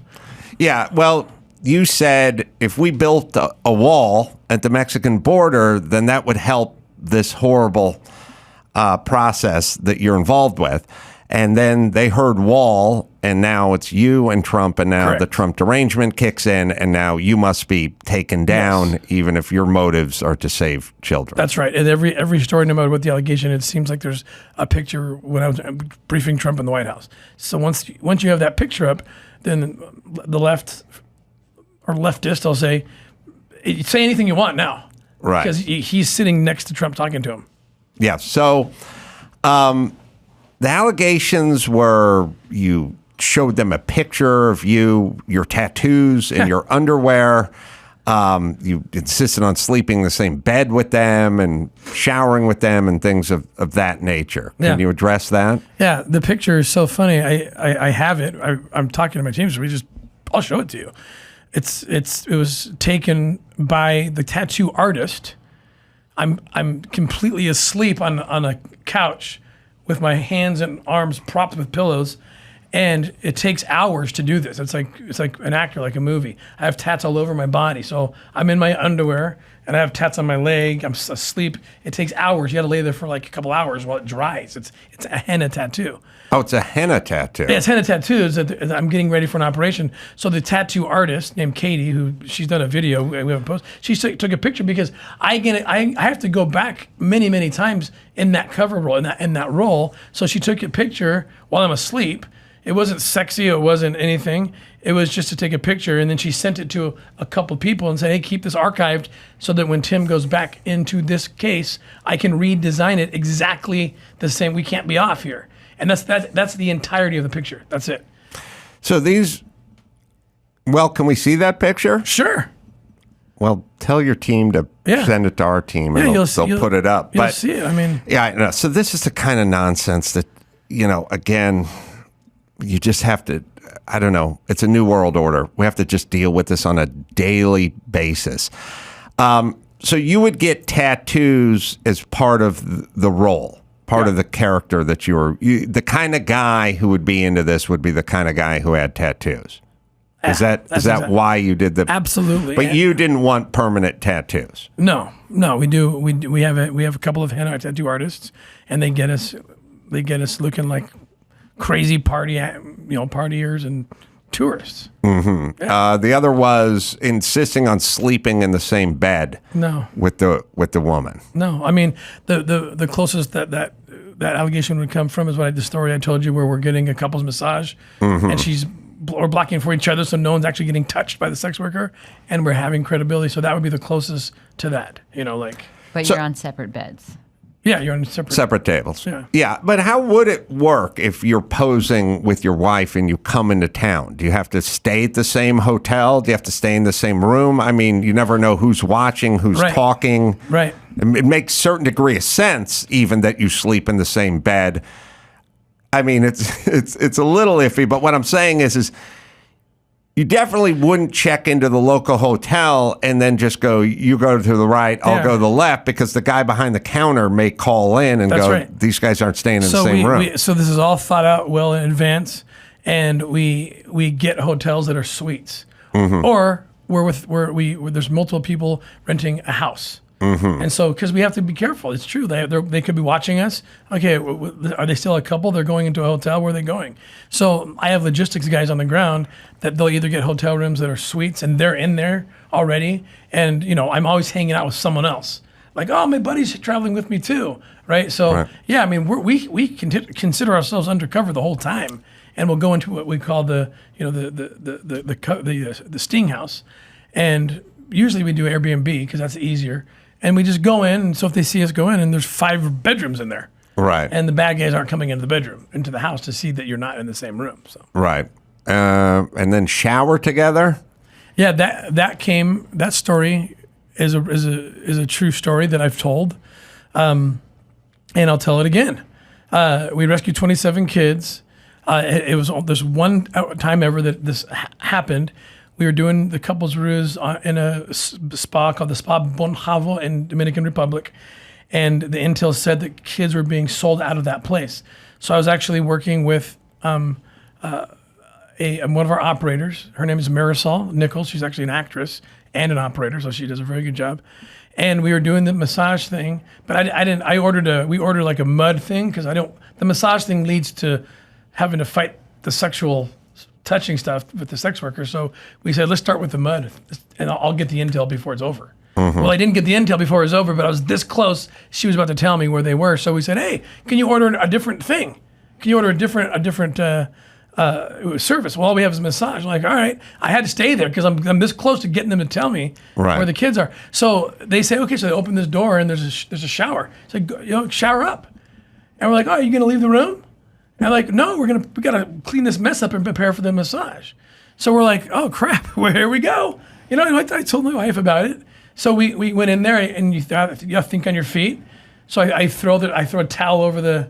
Yeah, well, you said if we built a wall at the Mexican border, then that would help this horrible process that you're involved with. And then they heard wall, and now it's you and Trump, and now the Trump derangement kicks in, and now you must be taken down, even if your motives are to save children. That's right. And every story, no matter what the allegation, it seems like there's a picture when I was briefing Trump in the White House. So once you have that picture up, then the left or leftist, I'll say anything you want now. Right. Because he's sitting next to Trump talking to him. Yeah. So the allegations were you showed them a picture of your tattoos, and your underwear. You insisted on sleeping in the same bed with them and showering with them and things of that nature. Can you address that? Yeah, the picture is so funny. I have it. I'm talking to my team, so I'll show it to you. It was taken by the tattoo artist. I'm completely asleep on a couch with my hands and arms propped with pillows, and it takes hours to do this. It's like an actor, like a movie. I have tats all over my body, so I'm in my underwear and I have tats on my leg. I'm asleep. It takes hours. You got to lay there for like a couple hours while it dries. It's a henna tattoo. Oh, it's a henna tattoo. Yeah, it's henna tattoos. I'm getting ready for an operation. So the tattoo artist named Katie, she's done a video, we have a post. She took a picture because I have to go back many, many times in that cover role, in that role. So she took a picture while I'm asleep. It wasn't sexy. It wasn't anything. It was just to take a picture, and then she sent it to a couple people and said, "Hey, keep this archived so that when Tim goes back into this case, I can redesign it exactly the same. We can't be off here." And that's the entirety of the picture. That's it. So can we see that picture? Sure. Well, tell your team to send it to our team, and they'll put it up. You'll see it. I mean, yeah, I know. So this is the kind of nonsense that, again, you just have to. I don't know. It's a new world order. We have to just deal with this on a daily basis. So you would get tattoos as part of the role. Part of the character that the kind of guy who would be into this would be the kind of guy who had tattoos. Is that why you did the? Absolutely. But you didn't want permanent tattoos. No, we do. We have a couple of henna tattoo artists, and they get us looking like crazy partiers and tourists. Mm-hmm. Yeah. The other was insisting on sleeping in the same bed. No. With the woman. No, I mean the closest that allegation would come from is the story I told you, where we're getting a couple's massage, and we're blocking for each other, so no one's actually getting touched by the sex worker, and we're having credibility. So that would be the closest to that, But you're on separate beds. Yeah, you're on separate tables. Yeah. Yeah, but how would it work if you're posing with your wife and you come into town? Do you have to stay at the same hotel? Do you have to stay in the same room? I mean, you never know who's watching, who's talking. Right. It makes a certain degree of sense, even that you sleep in the same bed. I mean, it's a little iffy, but what I'm saying is you definitely wouldn't check into the local hotel and then just go, you go to the right, I'll go to the left, because the guy behind the counter may call in and these guys aren't staying in the same room. So this is all thought out well in advance, and we get hotels that are suites, or where there's multiple people renting a house. And so, because we have to be careful, it's true. They could be watching us. Okay, are they still a couple? They're going into a hotel. Where are they going? So I have logistics guys on the ground that they'll either get hotel rooms that are suites, and they're in there already. And I'm always hanging out with someone else. Like, oh, my buddy's traveling with me too, right? So yeah, I mean, we consider ourselves undercover the whole time, and we'll go into what we call the sting house, and usually we do Airbnb because that's easier. And we just go in. And so if they see us go in, and there's 5 bedrooms in there. Right. And the bad guys aren't coming into the bedroom, into the house to see that you're not in the same room. So. Right. And then shower together? Yeah, that story is a true story that I've told. And I'll tell it again. We rescued 27 kids. It was this one time ever that this happened. We were doing the couples ruse in a spa called the Spa Bon Javo in Dominican Republic. And the intel said that kids were being sold out of that place. So I was actually working with one of our operators. Her name is Marisol Nichols. She's actually an actress and an operator, so she does a very good job. And we were doing the massage thing, but I didn't. We ordered like a mud thing because the massage thing leads to having to fight the sexual touching stuff with the sex workers. So we said, let's start with the mud, and I'll get the intel before it's over. Mm-hmm. Well, I didn't get the intel before it was over, but I was this close. She was about to tell me where they were. So we said, hey, can you order a different thing? Can you order a different service? Well, all we have is a massage. I'm like, all right. I had to stay there because I'm this close to getting them to tell me where the kids are. So they say, okay. So they open this door and there's a shower. It's like, shower up. And we're like, oh, are you going to leave the room? And I'm like, no, we got to clean this mess up and prepare for the massage. So we're like, oh crap, well, here we go. I told my wife about it. So we went in there, and you think on your feet. So I throw a towel over the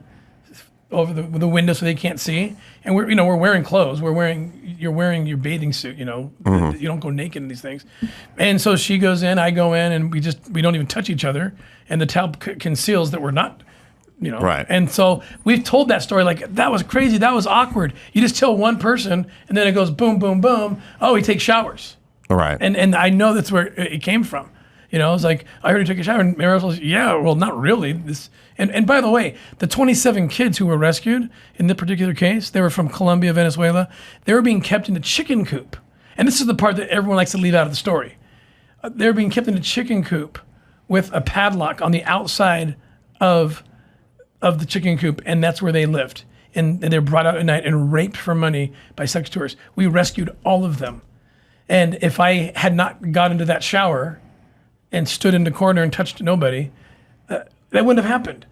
window so they can't see. And we're wearing clothes. You're wearing your bathing suit. You don't go naked in these things. And so she goes in, I go in, and we don't even touch each other. And the towel conceals that we're not. Right. And so we've told that story like that was crazy, that was awkward. You just tell one person, and then it goes boom, boom, boom. Oh, he takes showers. Right. And I know that's where it came from. It's like, I heard he took a shower, and Marisol's, yeah, well, not really. And by the way, the 27 kids who were rescued in this particular case, they were from Colombia, Venezuela. They were being kept in a chicken coop. And this is the part that everyone likes to leave out of the story. They were being kept in a chicken coop with a padlock on the outside of the chicken coop, and that's where they lived. And they were brought out at night and raped for money by sex tourists. We rescued all of them. And if I had not got into that shower and stood in the corner and touched nobody, that wouldn't have happened.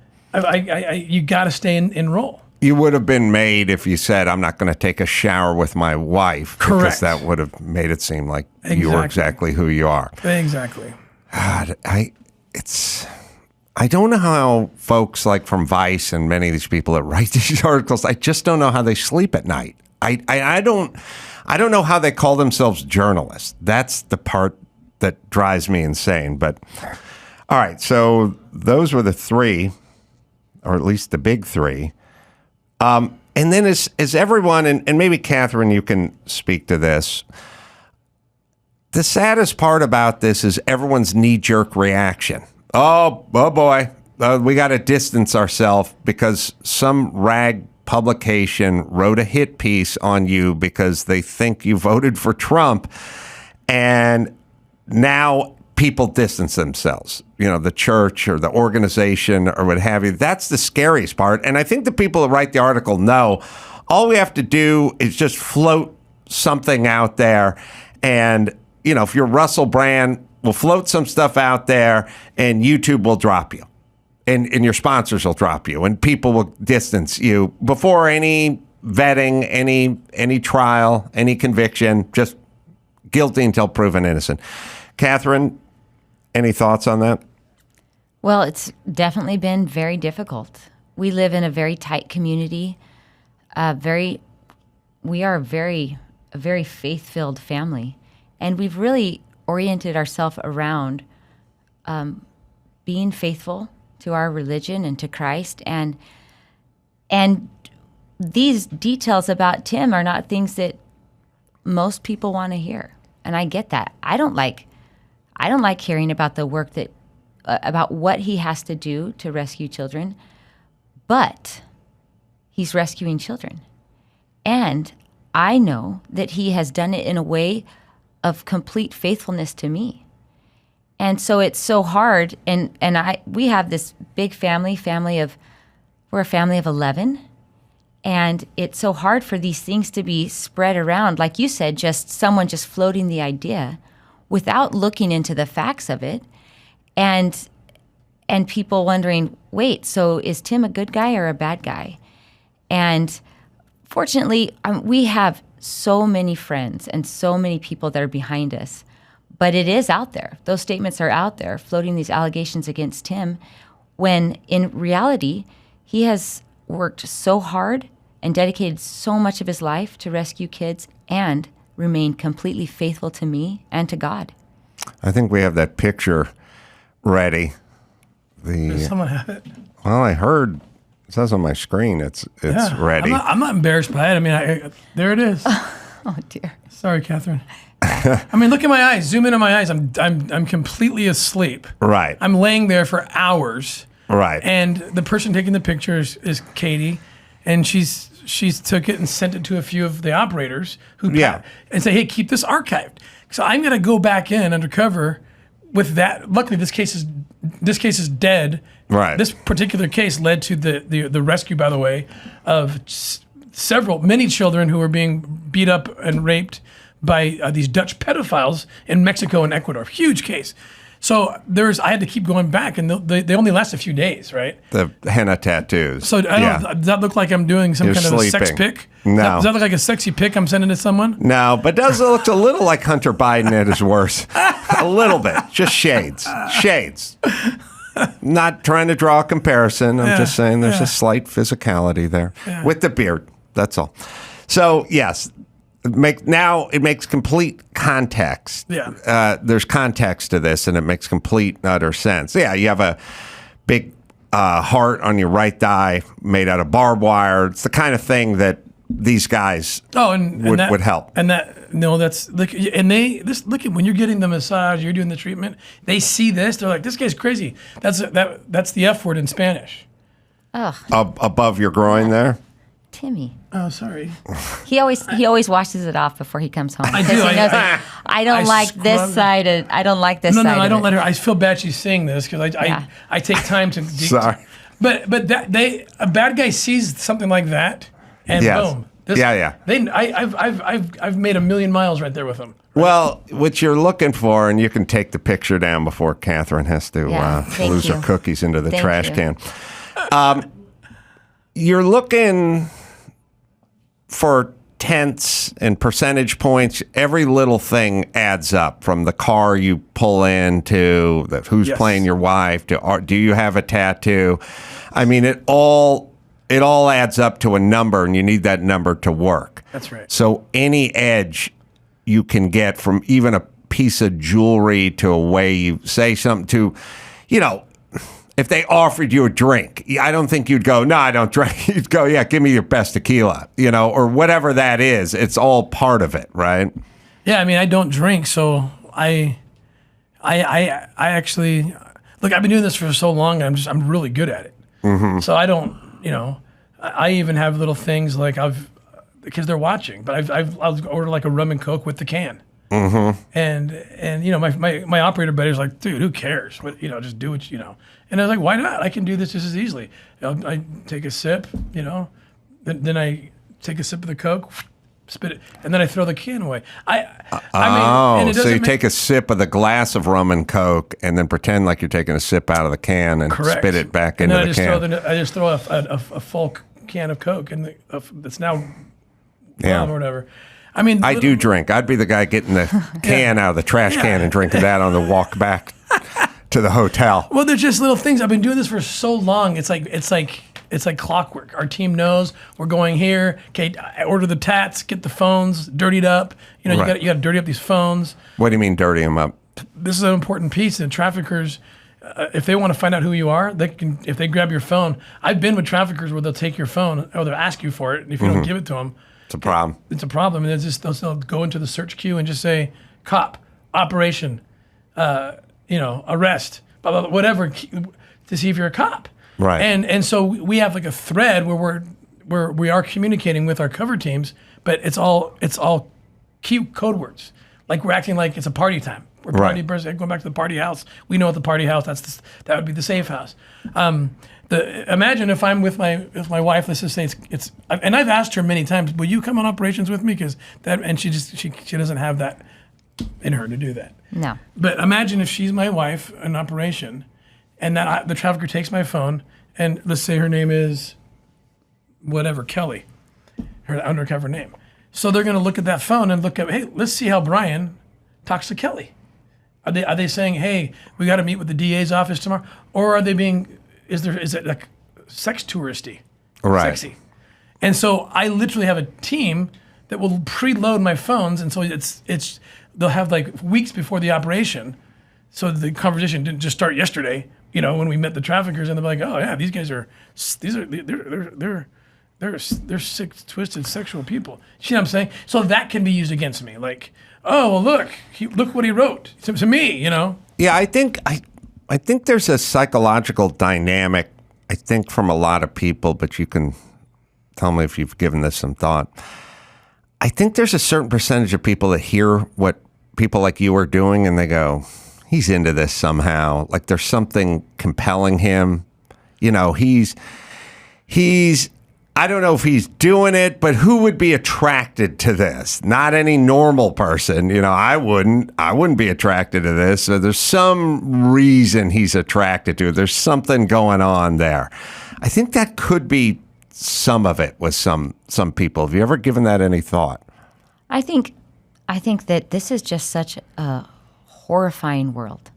You got to stay in role. You would have been made if you said, I'm not going to take a shower with my wife. Correct. Because that would have made it seem like you were exactly who you are. Exactly. God, I don't know how folks like from Vice and many of these people that write these articles, I just don't know how they sleep at night. I don't know how they call themselves journalists. That's the part that drives me insane. But all right, so those were the 3, or at least the big 3. And then as everyone, and maybe Katherine, you can speak to this. The saddest part about this is everyone's knee-jerk reaction. Oh boy, we got to distance ourselves because some rag publication wrote a hit piece on you because they think you voted for Trump, and now people distance themselves. The church or the organization or what have you. That's the scariest part. And I think the people that write the article know all we have to do is just float something out there, and if you're Russell Brand, we'll float some stuff out there, and YouTube will drop you, and your sponsors will drop you, and people will distance you before any vetting, any trial, any conviction. Just guilty until proven innocent. Katherine, any thoughts on that? Well, it's definitely been very difficult. We live in a very tight community. We are a very faith-filled family, and we've really oriented ourselves around being faithful to our religion and to Christ, and these details about Tim are not things that most people want to hear, and I get that. I don't like hearing about the work about what he has to do to rescue children, but he's rescuing children, and I know that he has done it in a way of complete faithfulness to me. And so it's so hard, and we have this big we're a family of 11, and it's so hard for these things to be spread around. Like you said, someone just floating the idea, without looking into the facts of it, and people wondering, wait, so is Tim a good guy or a bad guy? And fortunately, we have so many friends and so many people that are behind us, but it is out there. Those statements are out there, floating these allegations against Tim, when in reality, he has worked so hard and dedicated so much of his life to rescue kids and remain completely faithful to me and to God. I think we have that picture ready. Does someone have it? Well, I heard it says on my screen it's ready. I'm not embarrassed by it. I mean, there it is. Oh dear. Sorry, Catherine. I mean, look at my eyes. Zoom in on my eyes. I'm completely asleep. Right. I'm laying there for hours. Right. And the person taking the picture is Katie, and she's took it and sent it to a few of the operators and say, hey, keep this archived. So I'm gonna go back in undercover with that. Luckily, this case is dead. Right. This particular case led to the rescue, by the way, of many children who were being beat up and raped by these Dutch pedophiles in Mexico and Ecuador. Huge case. So I had to keep going back, and they only last a few days, right? The henna tattoos. So I don't know, does that look like I'm doing some kind of a sex pic? No. Does that look like a sexy pic I'm sending to someone? No, but does it look a little like Hunter Biden at his worst? A little bit. Just shades. Shades. Not trying to draw a comparison. I'm just saying there's a slight physicality there with the beard. That's all. So, yes. Now it makes complete context. Yeah. There's context to this, and it makes complete utter sense. Yeah, you have a big heart on your right thigh made out of barbed wire. It's the kind of thing that these guys would help. And that's look. And look at when you're getting the massage, you're doing the treatment. They see this, they're like, this guy's crazy. That's the F word in Spanish. Ugh. Above your groin there. Timmy. Oh, sorry. He always washes it off before he comes home. I do. He knows I don't like this side. I don't like this side. No, I don't let her. I feel bad she's seeing this because I take time to. Sorry. But a bad guy sees something like that, and boom. I've made 1,000,000 miles right there with them. Well, what you're looking for, and you can take the picture down before Catherine has to lose her cookies into the trash can. You're looking for tenths and percentage points. Every little thing adds up, from the car you pull in to who's playing your wife to do you have a tattoo. I mean, it all adds up to a number, and you need that number to work. That's right. So any edge you can get from even a piece of jewelry to a way you say something to, if they offered you a drink, I don't think you'd go, no, I don't drink. You'd go, yeah, give me your best tequila, or whatever that is. It's all part of it, right? Yeah, I mean, I don't drink, so I actually look. I've been doing this for so long. I'm really good at it. Mm-hmm. So I don't, I even have little things like because they're watching, but I'll order like a rum and Coke with the can. Mm-hmm. And my operator buddy's like, dude, who cares? Just do what And I was like, why not? I can do this just as easily. I take a sip, then I take a sip of the Coke, spit it, and then I throw the can away. So you take a sip of the glass of rum and Coke, and then pretend like you're taking a sip out of the can and spit it back into the can. I just throw a full can of Coke, and that's now gone or whatever. I mean, I do drink. I'd be the guy getting the can out of the trash can and drinking that on the walk back to the hotel. Well, they're just little things. I've been doing this for so long. It's like clockwork. Our team knows we're going here. Okay, I order the tats, get the phones dirtied up. You got to dirty up these phones. What do you mean dirty them up? This is an important piece. And traffickers, if they want to find out who you are, they can. If they grab your phone, I've been with traffickers where they'll take your phone or they'll ask you for it, and if you don't give it to them, it's a problem. It's a problem. And they'll go into the search queue and just say, cop, operation, arrest, blah, blah, blah, whatever, to see if you're a cop. Right. And so we have like a thread where we are communicating with our cover teams, but it's all cute code words. Like we're acting like it's a party time. We're going back to the party house. We know at the party house that would be the safe house. Imagine if I'm with my wife. Let's just say it's and I've asked her many times, will you come on operations with me? And she doesn't have that in her to do that. No. But imagine if she's my wife, an operation, and that the trafficker takes my phone, and let's say her name is whatever, Kelly, her undercover name. So they're going to look at that phone and look at, hey, let's see how Brian talks to Kelly. Are they saying, hey, we got to meet with the DA's office tomorrow, or are they being? Is it like sex touristy, Right. sexy? And so I literally have a team that will preload my phones, and so it's they'll have like weeks before the operation, so the conversation didn't just start yesterday. You know, when we met the traffickers, and they're like, oh yeah, these guys they're sick, twisted, sexual people. You know what I'm saying? So that can be used against me. Like, oh well, look what he wrote to me. You know? Yeah, I think there's a psychological dynamic, I think, from a lot of people, but you can tell me if you've given this some thought. I think there's a certain percentage of people that hear what people like you are doing and they go, he's into this somehow. Like there's something compelling him. You know, he's I don't know if he's doing it, but who would be attracted to this? Not any normal person. You know, I wouldn't be attracted to this. So there's some reason he's attracted to it. There's something going on there. I think that could be some of it with some people. Have you ever given that any thought? I think that this is just such a horrifying world.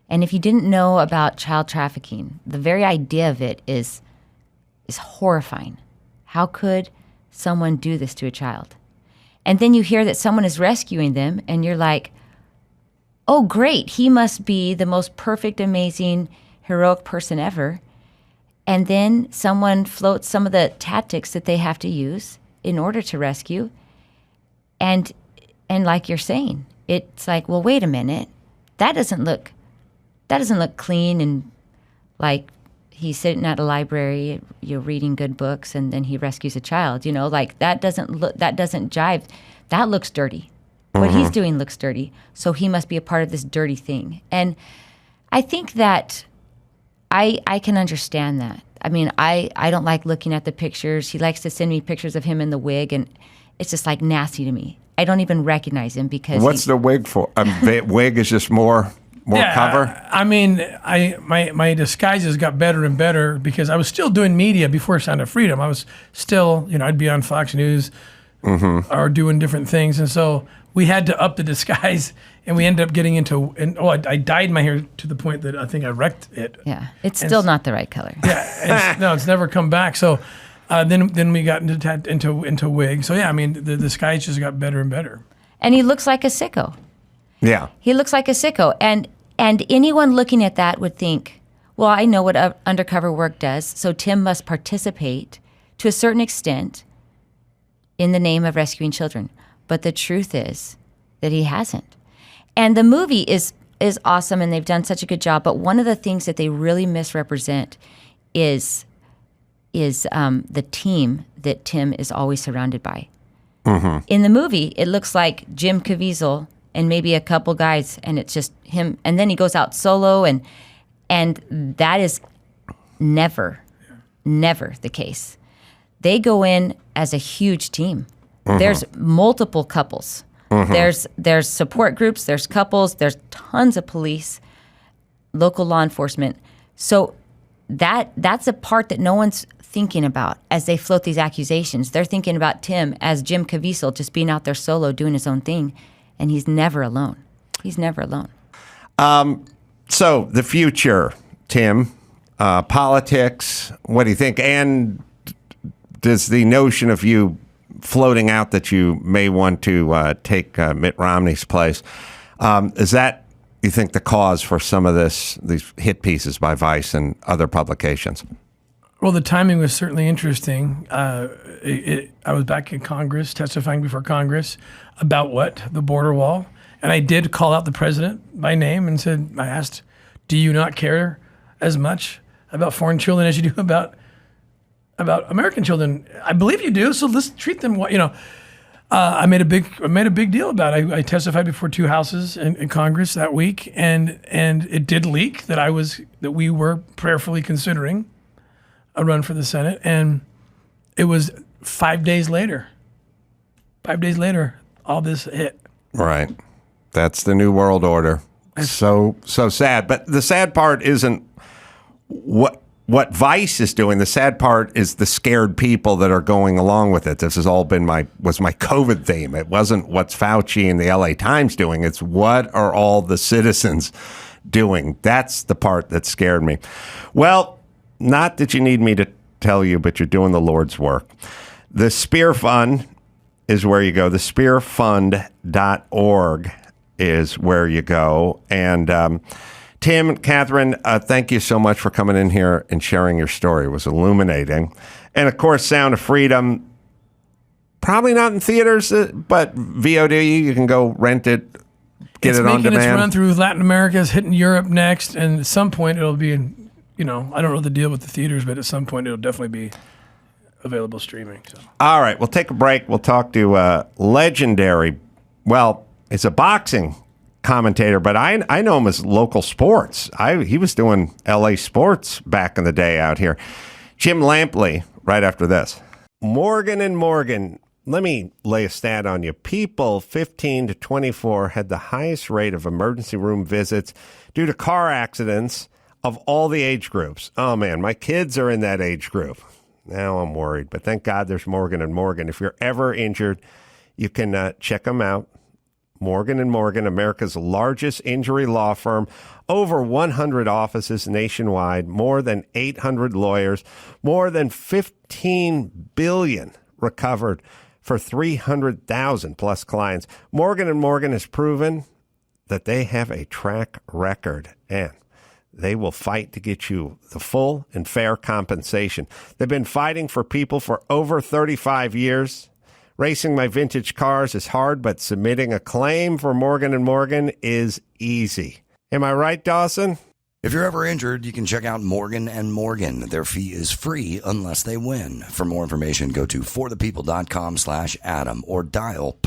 And if you didn't know about child trafficking, the very idea of it is horrifying. How could someone do this to a child? And then you hear that someone is rescuing them, and you're like, oh, great, he must be the most perfect, amazing, heroic person ever. And then someone floats some of the tactics that they have to use in order to rescue. And like you're saying, it's like, well, wait a minute. That doesn't look clean, and like he's sitting at a library, reading good books, and then he rescues a child. You know, like that doesn't jive. That looks dirty. What he's doing looks dirty. So he must be a part of this dirty thing. And I think that I can understand that. I mean, I don't like looking at the pictures. He likes to send me pictures of him in the wig, and it's just like nasty to me. I don't even recognize him because what's the wig for? Wig is just more cover. I mean, my disguises got better and better because I was still doing media before Sound of Freedom. I was still, I'd be on Fox News or doing different things, and so we had to up the disguise, and we ended up getting into. I dyed my hair to the point that I think I wrecked it. Yeah, it's still not the right color. Yeah, it's never come back. So then we got into wig. So yeah, I mean the disguise just got better and better. And he looks like a sicko. Yeah, he looks like a sicko, and anyone looking at that would think, well, I know what undercover work does, so Tim must participate to a certain extent in the name of rescuing children. But the truth is that he hasn't. And the movie is awesome, and they've done such a good job. But one of the things that they really misrepresent is the team that Tim is always surrounded by. Mm-hmm. In the movie, it looks like Jim Caviezel and maybe a couple guys, and it's just him. And then he goes out solo, and that is never the case. They go in as a huge team. There's multiple couples. There's support groups. There's couples. There's tons of police, local law enforcement. So that's a part that no one's thinking about as they float these accusations. They're thinking about Tim as Jim Caviezel just being out there solo doing his own thing, and he's never alone. He's never alone. So the future, Tim, politics. What do you think? And does the notion of you floating out that you may want to take Mitt Romney's place, is that, you think, the cause for some of these hit pieces by Vice and other publications? Well, the timing was certainly interesting. I was back in Congress, testifying before Congress about the border wall. And I did call out the president by name and I asked, do you not care as much about foreign children as you do about American children? I believe you do, so let's treat them. I made a big deal about it. I testified before two houses in Congress that week, and it did leak that we were prayerfully considering a run for the Senate, and it was 5 days later. 5 days later, all this hit. Right. That's the new world order. So sad. But the sad part isn't what Vice is doing. The sad part is the scared people that are going along with it. This has all been was my COVID theme. It wasn't what's Fauci and the LA Times doing. It's what are all the citizens doing. That's the part that scared me. Well, not that you need me to tell you, but you're doing the Lord's work. The Spear Fund is where you go. The spearfund.org is where you go. And Tim, Katherine, thank you so much for coming in here and sharing your story. It was illuminating. And, of course, Sound of Freedom, probably not in theaters, but VOD, you can go rent it, get it on demand. It's making its run through Latin America, it's hitting Europe next, and at some point it'll be, I don't know the deal with the theaters, but at some point it'll definitely be available streaming. So. All right, we'll take a break. We'll talk to legendary, it's a boxing commentator, but I know him as local sports. He was doing LA sports back in the day out here. Jim Lampley, right after this. Morgan & Morgan, let me lay a stat on you. People 15 to 24 had the highest rate of emergency room visits due to car accidents of all the age groups. Oh, man, my kids are in that age group. Now I'm worried, but thank God there's Morgan & Morgan. If you're ever injured, you can check them out. Morgan & Morgan, America's largest injury law firm, over 100 offices nationwide, more than 800 lawyers, more than $15 billion recovered for 300,000 plus clients. Morgan & Morgan has proven that they have a track record, and they will fight to get you the full and fair compensation. They've been fighting for people for over 35 years. Racing my vintage cars is hard, but submitting a claim for Morgan & Morgan is easy. Am I right, Dawson? If you're ever injured, you can check out Morgan & Morgan. Their fee is free unless they win. For more information, go to forthepeople.com/Adam or dial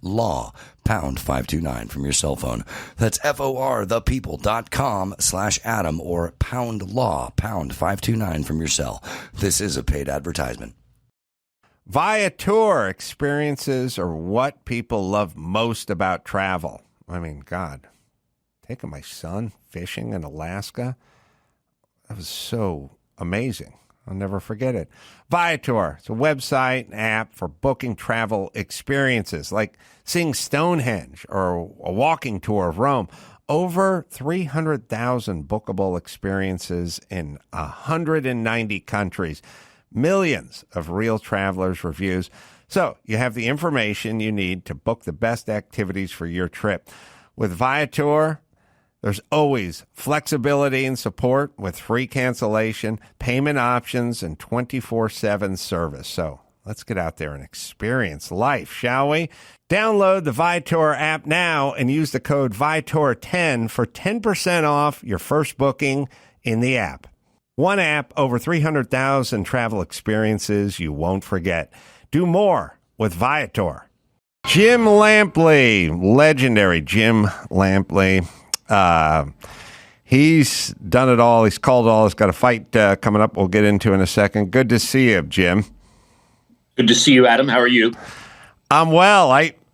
#LAW, #529 from your cell phone. That's forthepeople.com/Adam or #LAW, #529 from your cell. This is a paid advertisement. Viator experiences are what people love most about travel. I mean, God, taking my son fishing in Alaska, that was so amazing. I'll never forget it. Viator, it's a website and app for booking travel experiences, like seeing Stonehenge or a walking tour of Rome. Over 300,000 bookable experiences in 190 countries. Millions of real travelers' reviews. So you have the information you need to book the best activities for your trip. With Viator, there's always flexibility and support with free cancellation, payment options, and 24/7 service. So let's get out there and experience life, shall we? Download the Viator app now and use the code Viator10 for 10% off your first booking in the app. One app, over 300,000 travel experiences you won't forget. Do more with Viator. Jim Lampley, legendary Jim Lampley. He's done it all. He's called it all. He's got a fight coming up we'll get into in a second. Good to see you, Jim. Good to see you, Adam. How are you? I'm well.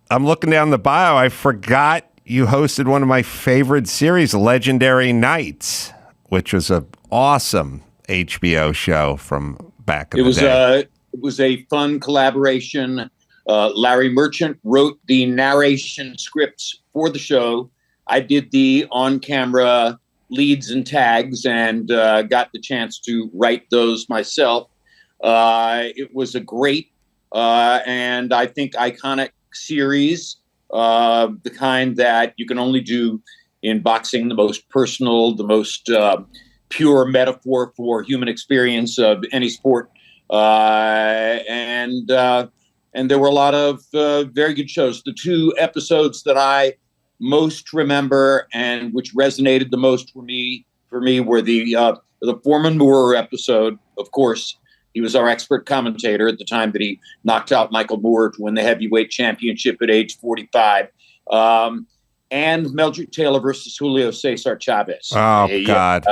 I'm looking down the bio. I forgot you hosted one of my favorite series, Legendary Nights, which was an awesome HBO show from back in the day. It was a fun collaboration. Larry Merchant wrote the narration scripts for the show. I did the on-camera leads and tags and got the chance to write those myself. It was a great and I think iconic series, the kind that you can only do in boxing, the most personal, the most pure metaphor for human experience of any sport. And there were a lot of very good shows. The two episodes that I most remember and which resonated the most for me were the Foreman Moore episode. Of course, he was our expert commentator at the time that he knocked out Michael Moore to win the heavyweight championship at age 45. And Meldrick Taylor versus Julio Cesar Chavez. Oh, God.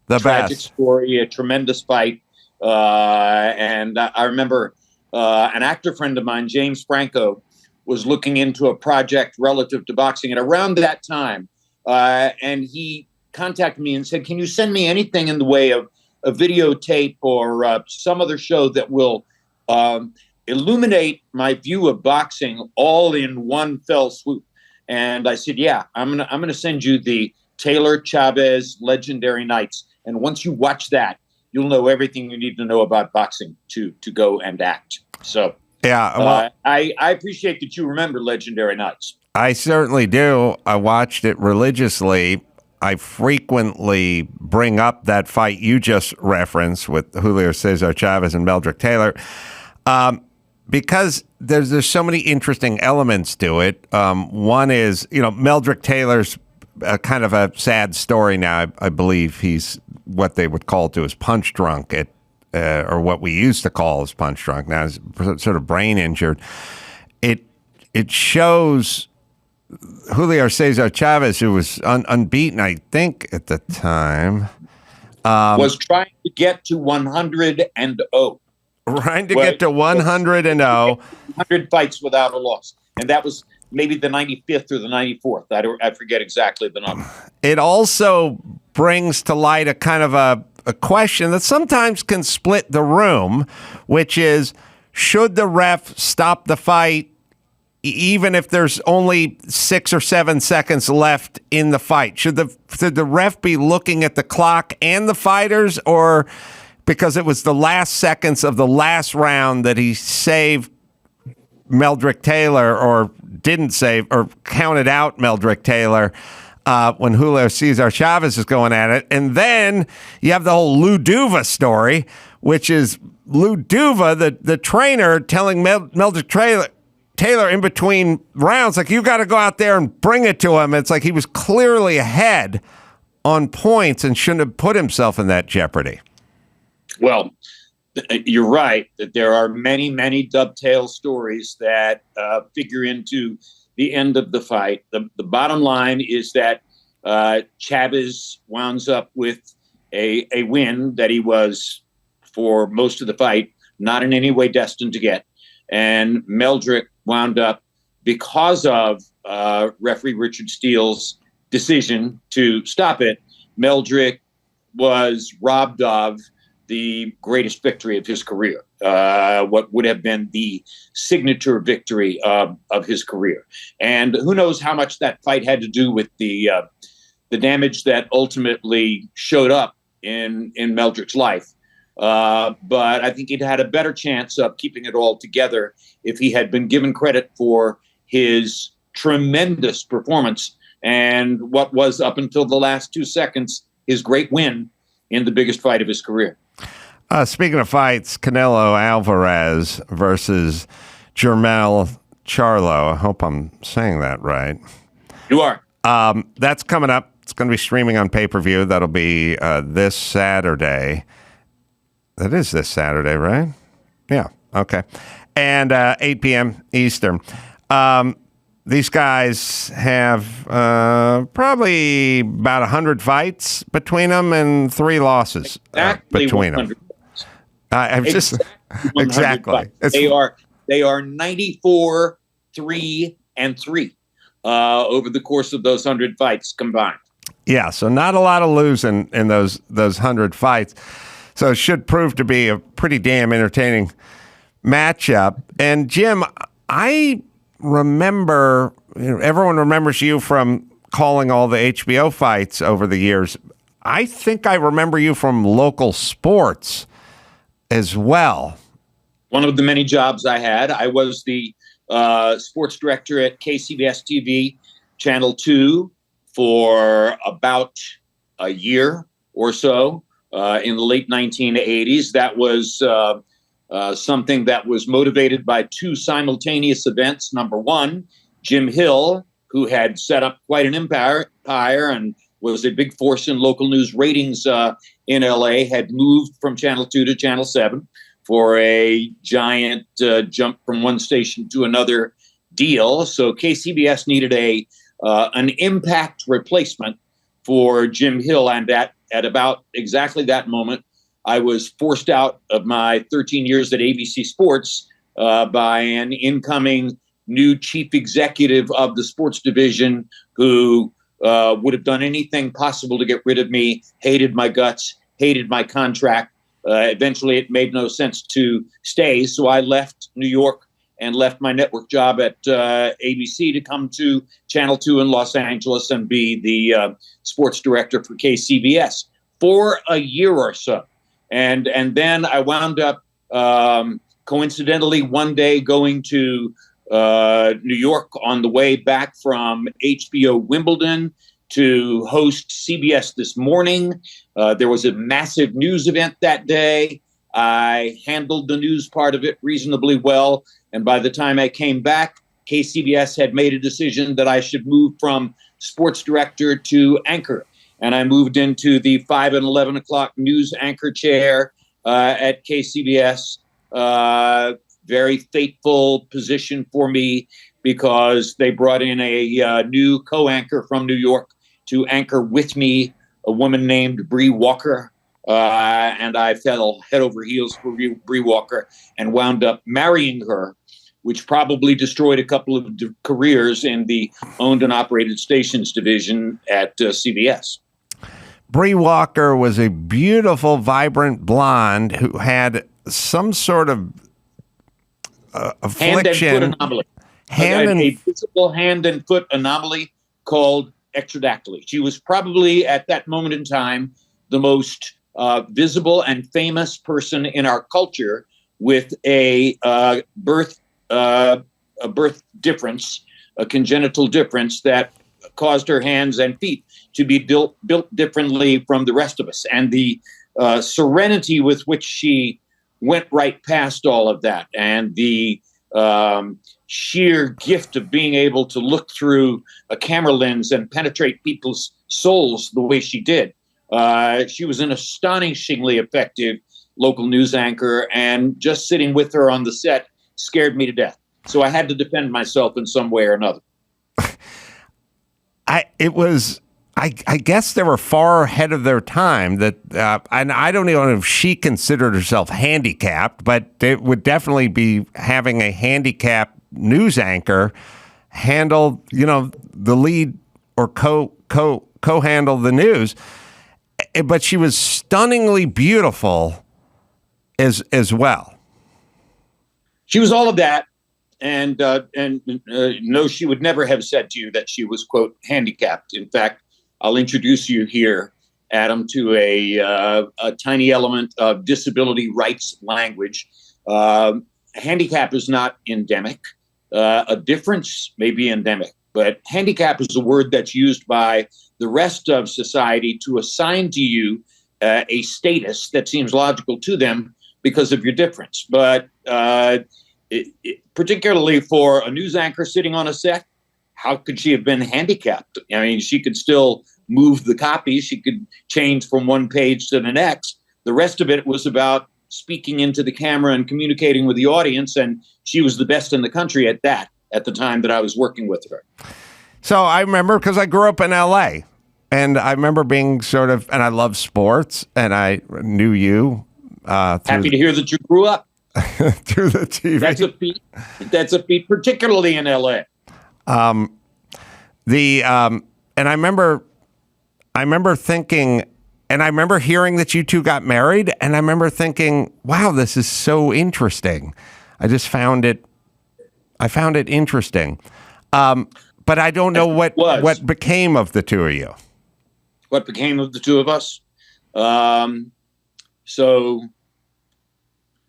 The tragic best story, a tremendous fight. And I remember an actor friend of mine, James Franco, was looking into a project relative to boxing. And around that time, and he contacted me and said, can you send me anything in the way of a videotape or some other show that will illuminate my view of boxing all in one fell swoop? And I said, yeah, I'm gonna send you the Taylor Chavez Legendary Nights. And once you watch that, you'll know everything you need to know about boxing to go and act. So yeah, well, I appreciate that you remember Legendary Nights. I certainly do. I watched it religiously. I frequently bring up that fight you just referenced with Julio Cesar Chavez and Meldrick Taylor, because there's so many interesting elements to it. One is, Meldrick Taylor's kind of a sad story now. I believe he's what they would call to as punch drunk or what we used to call as punch drunk. Now he's sort of brain injured. It shows Julio Cesar Chavez, who was unbeaten, I think, at the time. Was trying to get to 100-0. Trying to get to 100-0. 100 fights without a loss. And that was maybe the 95th or the 94th. I forget exactly the number. It also brings to light a kind of a question that sometimes can split the room, which is, should the ref stop the fight even if there's only 6 or 7 seconds left in the fight? Should the ref be looking at the clock and the fighters, or because it was the last seconds of the last round that he saved Meldrick Taylor, or didn't save, or counted out Meldrick Taylor when Julio Cesar Chavez is going at it? And then you have the whole Lou Duva story, which is Lou Duva, the trainer, telling Meldrick Taylor in between rounds, like, you got to go out there and bring it to him. It's like he was clearly ahead on points and shouldn't have put himself in that jeopardy. Well, you're right that there are many, many dovetail stories that figure into the end of the fight. The bottom line is that Chavez wounds up with a win that he was, for most of the fight, not in any way destined to get. And Meldrick wound up, because of referee Richard Steele's decision to stop it, Meldrick was robbed of the greatest victory of his career, what would have been the signature victory of his career. And who knows how much that fight had to do with the damage that ultimately showed up in Meldrick's life. But I think he'd had a better chance of keeping it all together if he had been given credit for his tremendous performance and what was, up until the last 2 seconds, his great win in the biggest fight of his career. Speaking of fights, Canelo Alvarez versus Jermell Charlo. I hope I'm saying that right. You are. That's coming up. It's going to be streaming on pay-per-view. That'll be this Saturday. That is this Saturday, right? Yeah. Okay. And 8 p.m. Eastern. These guys have probably about 100 fights between them and 3 losses between them. Exactly. They are 94, 3, and 3 over the course of those 100 fights combined. Yeah. So not a lot of losing in those 100 fights. So it should prove to be a pretty damn entertaining matchup. And Jim, I remember, everyone remembers you from calling all the HBO fights over the years. I think I remember you from local sports as well. One of the many jobs I had. I was the sports director at KCBS TV, Channel 2, for about a year or so. In the late 1980s. That was something that was motivated by 2 simultaneous events. Number one, Jim Hill, who had set up quite an empire and was a big force in local news ratings in LA, had moved from Channel 2 to Channel 7 for a giant jump from one station to another deal. So KCBS needed an impact replacement for Jim Hill, and at about exactly that moment, I was forced out of my 13 years at ABC Sports by an incoming new chief executive of the sports division who would have done anything possible to get rid of me, hated my guts, hated my contract. Eventually, it made no sense to stay, so I left New York and left my network job at ABC to come to Channel 2 in Los Angeles and be the sports director for KCBS for a year or so. And then I wound up, coincidentally, one day going to New York on the way back from HBO Wimbledon to host CBS This Morning. There was a massive news event that day. I handled the news part of it reasonably well. And by the time I came back, KCBS had made a decision that I should move from sports director to anchor. And I moved into the 5 and 11 o'clock news anchor chair at KCBS. Very fateful position for me because they brought in a new co-anchor from New York to anchor with me, a woman named Bree Walker. And I fell head over heels for Bree Walker and wound up marrying her, which probably destroyed a couple of careers in the owned and operated stations division at CBS. Bree Walker was a beautiful, vibrant blonde who had some sort of affliction. Hand and foot anomaly. A visible hand and foot anomaly called ectrodactyly. She was probably at that moment in time the most visible and famous person in our culture with a birth difference, a congenital difference that caused her hands and feet to be built differently from the rest of us. And the serenity with which she went right past all of that, and the sheer gift of being able to look through a camera lens and penetrate people's souls the way she did. She was an astonishingly effective local news anchor, and just sitting with her on the set scared me to death. So I had to defend myself in some way or another. I guess they were far ahead of their time. That, and I don't even know if she considered herself handicapped, but it would definitely be having a handicapped news anchor handle, the lead or co-handle the news. But she was stunningly beautiful as well. She was all of that. And no, she would never have said to you that she was, quote, handicapped. In fact, I'll introduce you here, Adam, to a tiny element of disability rights language. Handicap is not endemic. A difference may be endemic, but handicap is a word that's used by the rest of society to assign to you a status that seems logical to them because of your difference. But particularly for a news anchor sitting on a set, how could she have been handicapped? I mean, she could still move the copy. She could change from one page to the next. The rest of it was about speaking into the camera and communicating with the audience. And she was the best in the country at that at the time that I was working with her. So I remember, because I grew up in L.A., and I remember being sort of, and I love sports, and I knew you. Happy to hear that you grew up. Through the TV. That's a feat, particularly in L.A. And I remember thinking, and I remember hearing that you two got married, and I remember thinking, wow, this is so interesting. I found it interesting. But I don't know what became of the two of you. What became of the two of us? So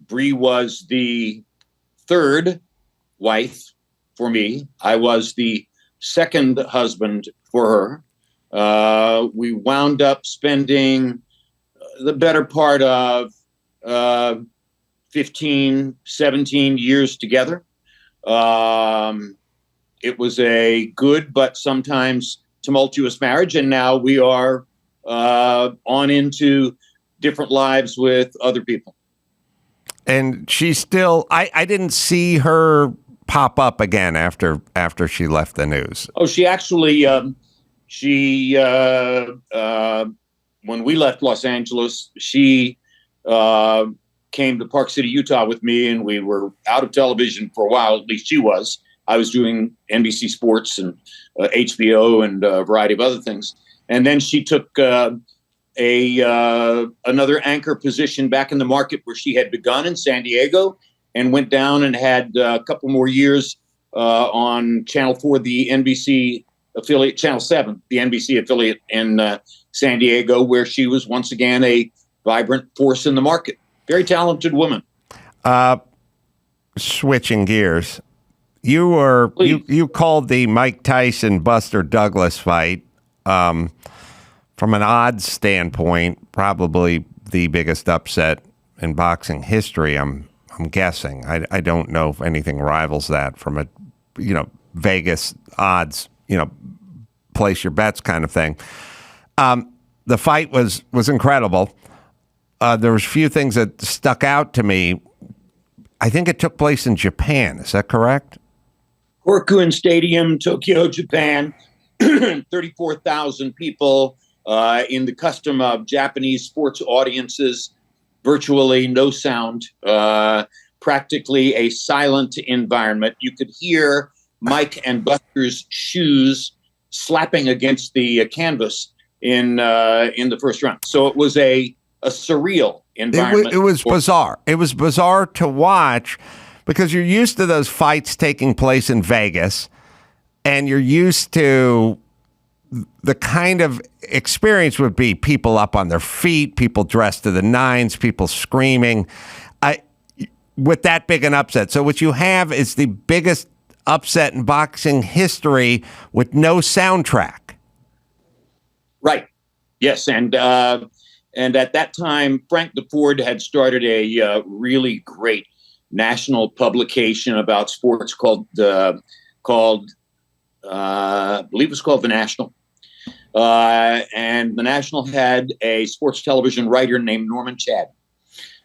Bree was the third wife for me. I was the second husband for her. We wound up spending the better part of 15, 17 years together. It was a good but sometimes tumultuous marriage, and now we are on into different lives with other people. And she's still, I didn't see her pop up again after she left the news. Oh, she actually, when we left Los Angeles, she came to Park City, Utah with me, and we were out of television for a while, at least she was, I was doing NBC Sports and HBO and a variety of other things. And then she took another anchor position back in the market where she had begun in San Diego, and went down and had a couple more years on Channel 4, the NBC affiliate, Channel 7, the NBC affiliate in San Diego, where she was once again a vibrant force in the market. Very talented woman. Switching gears, you called the Mike Tyson Buster Douglas fight from an odds standpoint probably the biggest upset in boxing history. I'm guessing. I don't know if anything rivals that from a Vegas odds place your bets kind of thing. The fight was incredible. There was a few things that stuck out to me. I think it took place in Japan. Is that correct? Korakuen Stadium, Tokyo, Japan. 34,000 people in the custom of Japanese sports audiences. Virtually no sound. Practically a silent environment. You could hear Mike and Buster's shoes slapping against the canvas in the first round. So it was a surreal environment. It was bizarre. It was bizarre to watch because you're used to those fights taking place in Vegas, and you're used to the kind of experience would be people up on their feet, people dressed to the nines, people screaming. With that big an upset. So what you have is the biggest upset in boxing history with no soundtrack. Right. Yes. And at that time, Frank DeFord had started a really great national publication about sports called I believe it was called The National. And The National had a sports television writer named Norman Chad.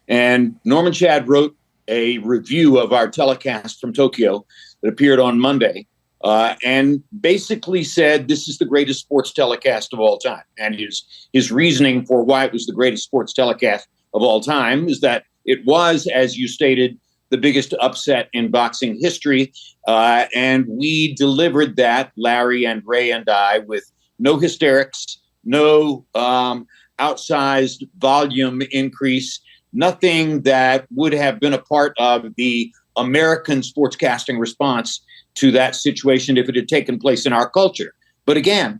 And Norman Chad wrote a review of our telecast from Tokyo that appeared on Monday, and basically said this is the greatest sports telecast of all time. And his reasoning for why it was the greatest sports telecast of all time is that it was, as you stated, the biggest upset in boxing history. And we delivered that, Larry and Ray and I, with no hysterics, no outsized volume increase, nothing that would have been a part of the American sportscasting response to that situation if it had taken place in our culture. But again,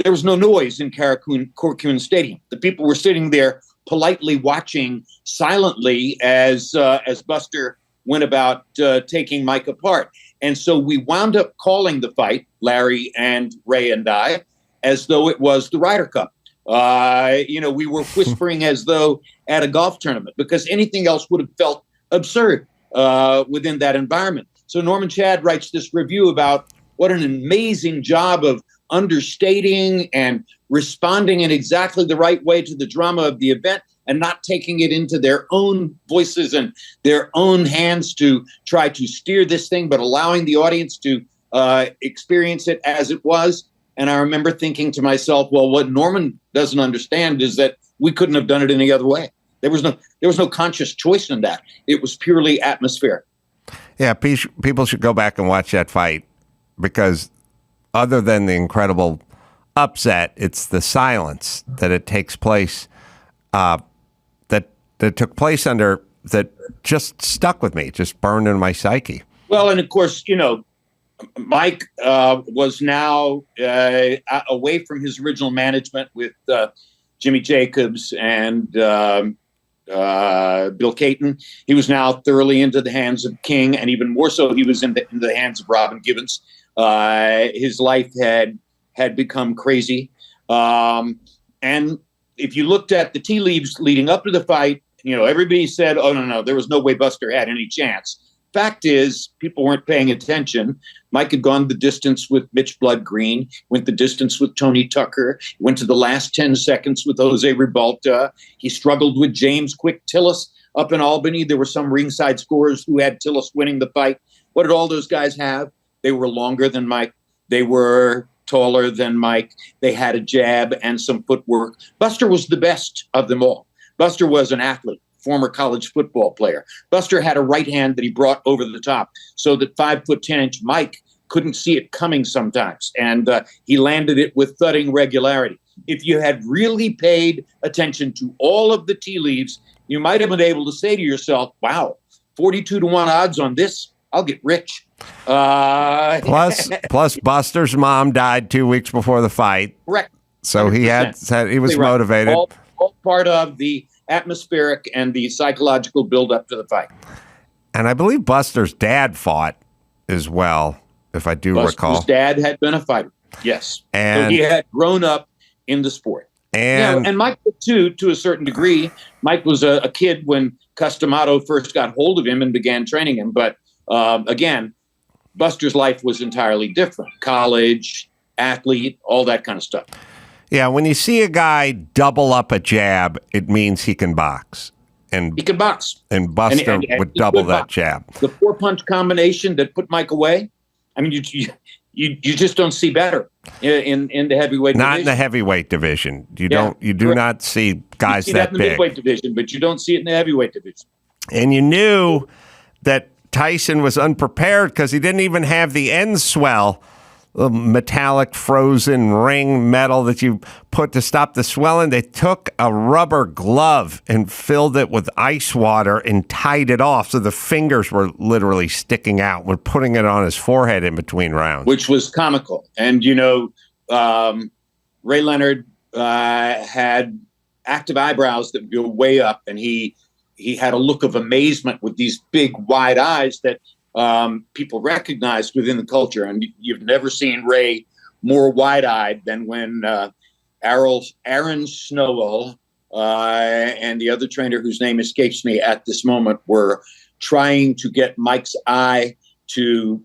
there was no noise in Korakuen Stadium. The people were sitting there politely watching silently as Buster went about taking Mike apart. And so we wound up calling the fight, Larry and Ray and I, as though it was the Ryder Cup. We were whispering as though at a golf tournament, because anything else would have felt absurd within that environment. So Norman Chad writes this review about what an amazing job of understating and responding in exactly the right way to the drama of the event, and not taking it into their own voices and their own hands to try to steer this thing, but allowing the audience to experience it as it was. And I remember thinking to myself, well, what Norman doesn't understand is that we couldn't have done it any other way. There was no conscious choice in that. It was purely atmospheric. Yeah, people should go back and watch that fight, because other than the incredible upset, it's the silence that it takes place, that took place under, that just stuck with me, just burned in my psyche. Well, and of course, Mike was now away from his original management with Jimmy Jacobs and Bill Caton. He was now thoroughly into the hands of King, and even more so, he was in the hands of Robin Gibbons. His life had become crazy. And if you looked at the tea leaves leading up to the fight, everybody said, oh, no, there was no way Buster had any chance. Fact is, people weren't paying attention. Mike had gone the distance with Mitch Blood Green, went the distance with Tony Tucker, went to the last 10 seconds with Jose Ribalta. He struggled with James Quick Tillis up in Albany. There were some ringside scorers who had Tillis winning the fight. What did all those guys have? They were longer than Mike. They were taller than Mike. They had a jab and some footwork. Buster was the best of them all. Buster was an athlete, former college football player. Buster had a right hand that he brought over the top so that 5'10" Mike couldn't see it coming sometimes. And he landed it with thudding regularity. If you had really paid attention to all of the tea leaves, you might have been able to say to yourself, wow, 42-1 odds on this, I'll get rich. Plus Buster's mom died 2 weeks before the fight. Correct. So 100%. he was Right. motivated. All part of the atmospheric and the psychological build-up to the fight. And I believe Buster's dad fought as well, if I do recall. Buster's dad had been a fighter, yes. And so he had grown up in the sport. And Mike, too, to a certain degree. Mike was a kid when Customato first got hold of him and began training him. But again, Buster's life was entirely different. College, athlete, all that kind of stuff. Yeah, when you see a guy double up a jab, it means he can box. And he can box. And Buster would double that jab. The 4-punch combination that put Mike away, I mean, you just don't see better in the heavyweight division. Not in the heavyweight division. You do not see guys that in the big. midweight division, but you don't see it in the heavyweight division. And you knew that Tyson was unprepared because he didn't even have the end swell, the metallic frozen ring metal that you put to stop the swelling. They took a rubber glove and filled it with ice water and tied it off so the fingers were literally sticking out when putting it on his forehead in between rounds. Which was comical. And, Ray Leonard had active eyebrows that go way up, and he had a look of amazement with these big, wide eyes that people recognized within the culture. And you've never seen Ray more wide-eyed than when Aaron Snowell and the other trainer whose name escapes me at this moment were trying to get Mike's eye to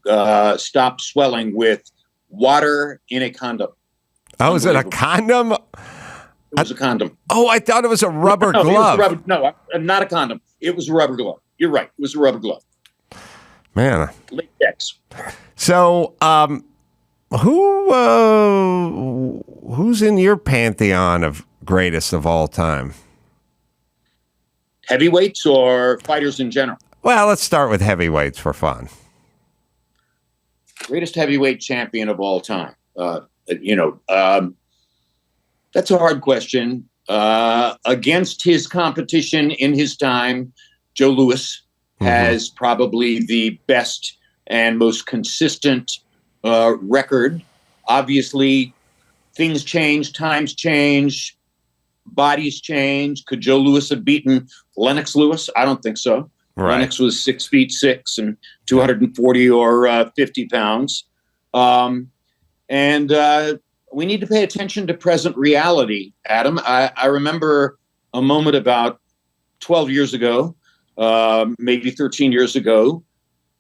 stop swelling with water in a condom. Oh, is it a condom? It was a condom. Oh, I thought it was a rubber glove. Not a condom. It was a rubber glove. You're right. It was a rubber glove. Man. Latex. So, who's in your pantheon of greatest of all time? Heavyweights or fighters in general? Well, let's start with heavyweights for fun. Greatest heavyweight champion of all time. That's a hard question. Against his competition in his time, Joe Louis has probably the best and most consistent record. Obviously, things change, times change, bodies change. Could Joe Louis have beaten Lennox Lewis? I don't think so. Right. Lennox was 6'6" and 240 or 50 pounds. We need to pay attention to present reality, Adam. I remember a moment about 12 years ago, maybe 13 years ago,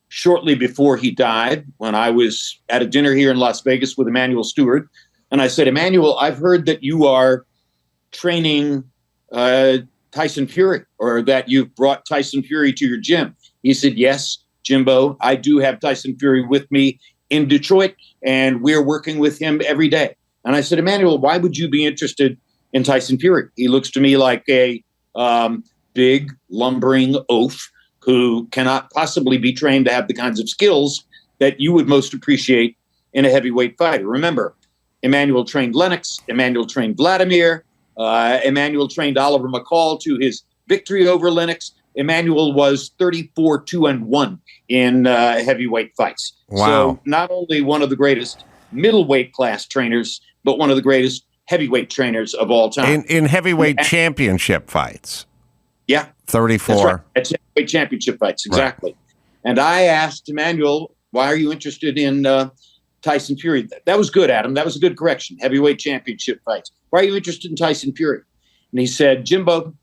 shortly before he died, when I was at a dinner here in Las Vegas with Emmanuel Stewart. And I said, Emmanuel, I've heard that you are training Tyson Fury, or that you've brought Tyson Fury to your gym. He said, yes, Jimbo, I do have Tyson Fury with me in Detroit, and we're working with him every day. And I said, Emmanuel, why would you be interested in Tyson Fury? He looks to me like a big, lumbering oaf who cannot possibly be trained to have the kinds of skills that you would most appreciate in a heavyweight fighter. Remember, Emmanuel trained Lennox, Emmanuel trained Vladimir, Emmanuel trained Oliver McCall to his victory over Lennox. Emmanuel was 34-2-1 in heavyweight fights. Wow. So not only one of the greatest middleweight class trainers, but one of the greatest heavyweight trainers of all time. In heavyweight championship fights. Yeah. 34. That's right. That's heavyweight championship fights, exactly. Right. And I asked Emmanuel, why are you interested in Tyson Fury? That was good, Adam. That was a good correction. Heavyweight championship fights. Why are you interested in Tyson Fury? And he said, Jimbo,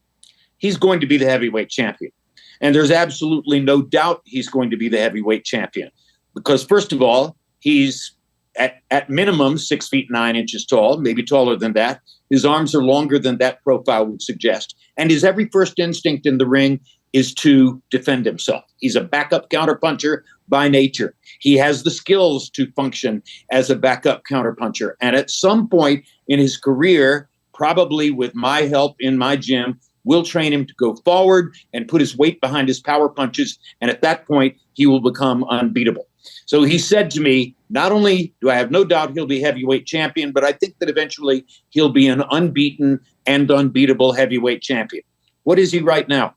he's going to be the heavyweight champion. And there's absolutely no doubt he's going to be the heavyweight champion. Because first of all, he's at minimum 6'9" tall, maybe taller than that. His arms are longer than that profile would suggest. And his every first instinct in the ring is to defend himself. He's a backup counterpuncher by nature. He has the skills to function as a backup counterpuncher. And at some point in his career, probably with my help in my gym, will train him to go forward and put his weight behind his power punches. And at that point, he will become unbeatable. So he said to me, not only do I have no doubt he'll be heavyweight champion, but I think that eventually he'll be an unbeaten and unbeatable heavyweight champion. What is he right now?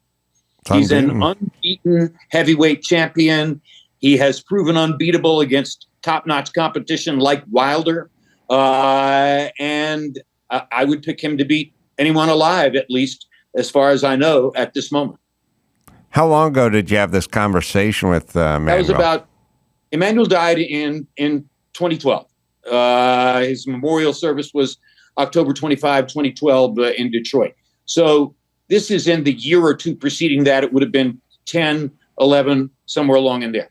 He's an unbeaten heavyweight champion. He has proven unbeatable against top-notch competition like Wilder. And I would pick him to beat anyone alive, at least as far as I know at this moment. How long ago did you have this conversation with Emmanuel? That was about, Emmanuel died in 2012. His memorial service was October 25, 2012 in Detroit. So this is in the year or two preceding that. It would have been 10, 11, somewhere along in there.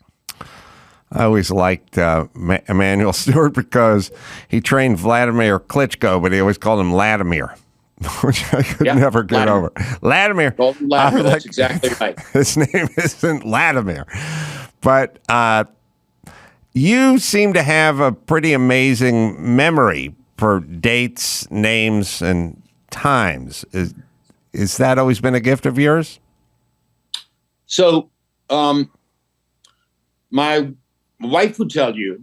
I always liked Emmanuel Stewart because he trained Vladimir Klitschko, but he always called him Vladimir, which I could never get over. Vladimir. That's exactly right. His name isn't Vladimir. But you seem to have a pretty amazing memory for dates, names, and times. Is that always been a gift of yours? So my wife would tell you,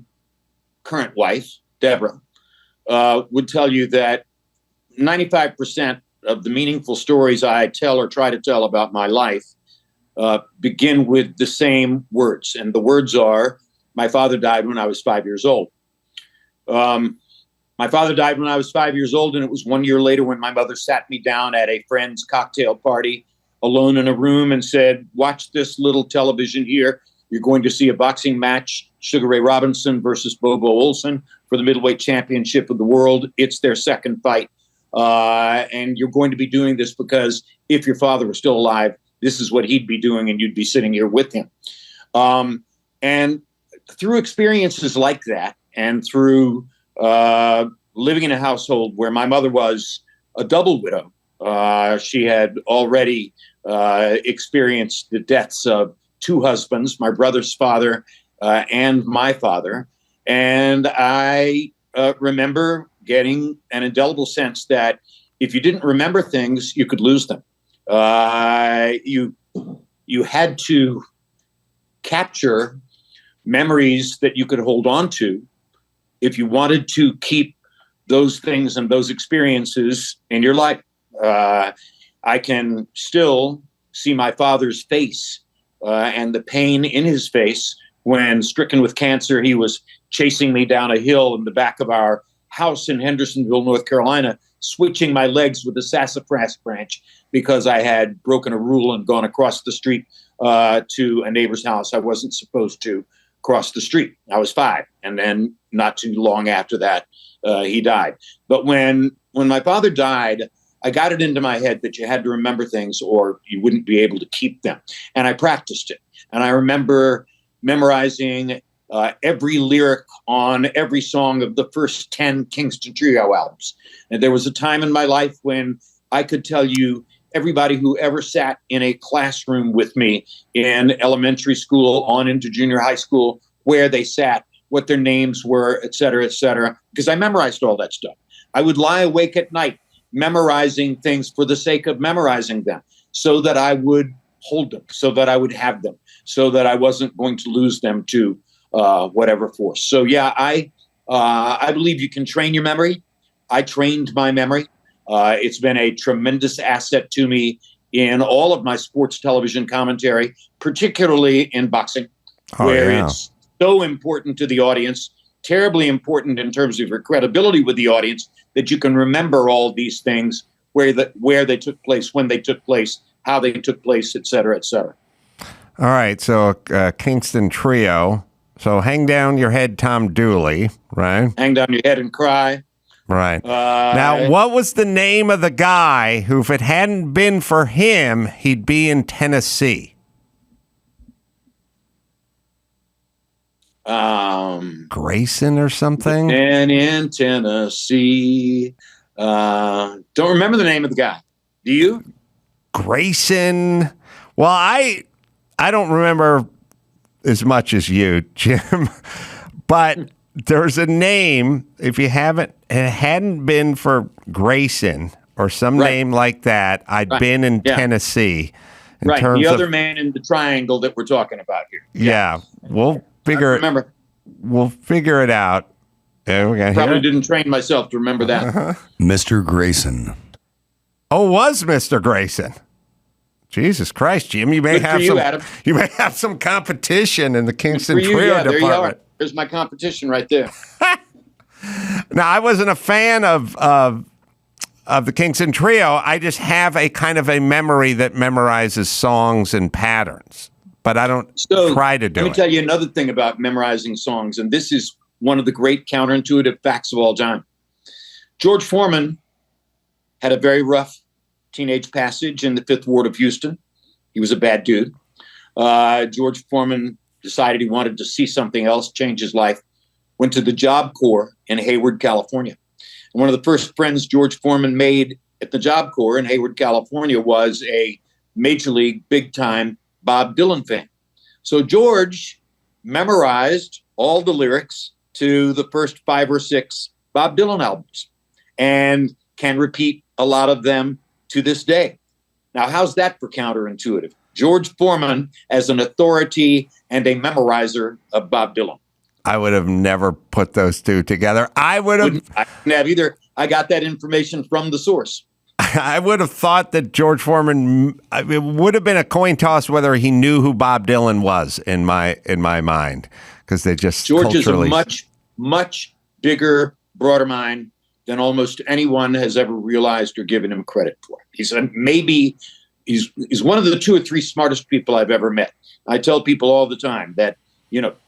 current wife, Deborah, would tell you that 95% of the meaningful stories I tell or try to tell about my life begin with the same words. And the words are, my father died when I was 5 years old. My father died when I was 5 years old, and it was 1 year later when my mother sat me down at a friend's cocktail party alone in a room and said, watch this little television here. You're going to see a boxing match, Sugar Ray Robinson versus Bobo Olson for the middleweight championship of the world. It's their second fight. And you're going to be doing this because if your father was still alive, this is what he'd be doing, and you'd be sitting here with him. And through experiences like that, and through living in a household where my mother was a double widow, she had already experienced the deaths of two husbands, my brother's father and my father. And I remember getting an indelible sense that if you didn't remember things, you could lose them. You had to capture memories that you could hold on to if you wanted to keep those things and those experiences in your life. I can still see my father's face and the pain in his face when, stricken with cancer, he was chasing me down a hill in the back of our house in Hendersonville, North Carolina, switching my legs with a sassafras branch because I had broken a rule and gone across the street to a neighbor's house. I wasn't supposed to cross the street. I was 5. And then not too long after that, he died. But when my father died, I got it into my head that you had to remember things or you wouldn't be able to keep them. And I practiced it. And I remember memorizing every lyric on every song of the first 10 Kingston Trio albums. And there was a time in my life when I could tell you everybody who ever sat in a classroom with me in elementary school on into junior high school, where they sat, what their names were, et cetera, because I memorized all that stuff. I would lie awake at night memorizing things for the sake of memorizing them so that I would hold them, so that I would have them, so that I wasn't going to lose them to whatever force. So, yeah, I believe you can train your memory. I trained my memory. It's been a tremendous asset to me in all of my sports television commentary, particularly in boxing, it's so important to the audience, terribly important in terms of your credibility with the audience, that you can remember all these things, where they took place, when they took place, how they took place, et cetera, et cetera. All right, so Kingston Trio. So Hang Down Your Head, Tom Dooley, right? Hang Down Your Head and Cry. Right. Now, what was the name of the guy who, if it hadn't been for him, he'd be in Tennessee? Grayson or something? And in Tennessee. Don't remember the name of the guy. Do you? Grayson. Well, I don't remember as much as you, Jim, but there's a name. If you haven't, it hadn't been for Grayson, or some name like that. I'd been in Tennessee. Right, the other man in the triangle that we're talking about here. Yeah, we'll figure it out. Probably didn't train myself to remember that. Mr. Grayson. Oh, was Mr. Grayson. Jesus Christ, Jim, you may have some competition in the Kingston Trio department. There you are. There's my competition right there. Now, I wasn't a fan of the Kingston Trio. I just have a kind of a memory that memorizes songs and patterns, but I don't try to do it. Let me tell you another thing about memorizing songs, and this is one of the great counterintuitive facts of all time. George Foreman had a very rough teenage passage in the 5th Ward of Houston. He was a bad dude. George Foreman decided he wanted to see something else, change his life, went to the Job Corps in Hayward, California. And one of the first friends George Foreman made at the Job Corps in Hayward, California was a major league, big-time Bob Dylan fan. So George memorized all the lyrics to the first 5 or 6 Bob Dylan albums and can repeat a lot of them to this day. Now, how's that for counterintuitive? George Foreman as an authority and a memorizer of Bob Dylan. I would have never put those two together. I wouldn't have either. I got that information from the source. I would have thought that George Foreman, it would have been a coin toss whether he knew who Bob Dylan was in my mind, because they just George is a much bigger, broader mind than almost anyone has ever realized or given him credit for. He's one of the 2 or 3 smartest people I've ever met. I tell people all the time that,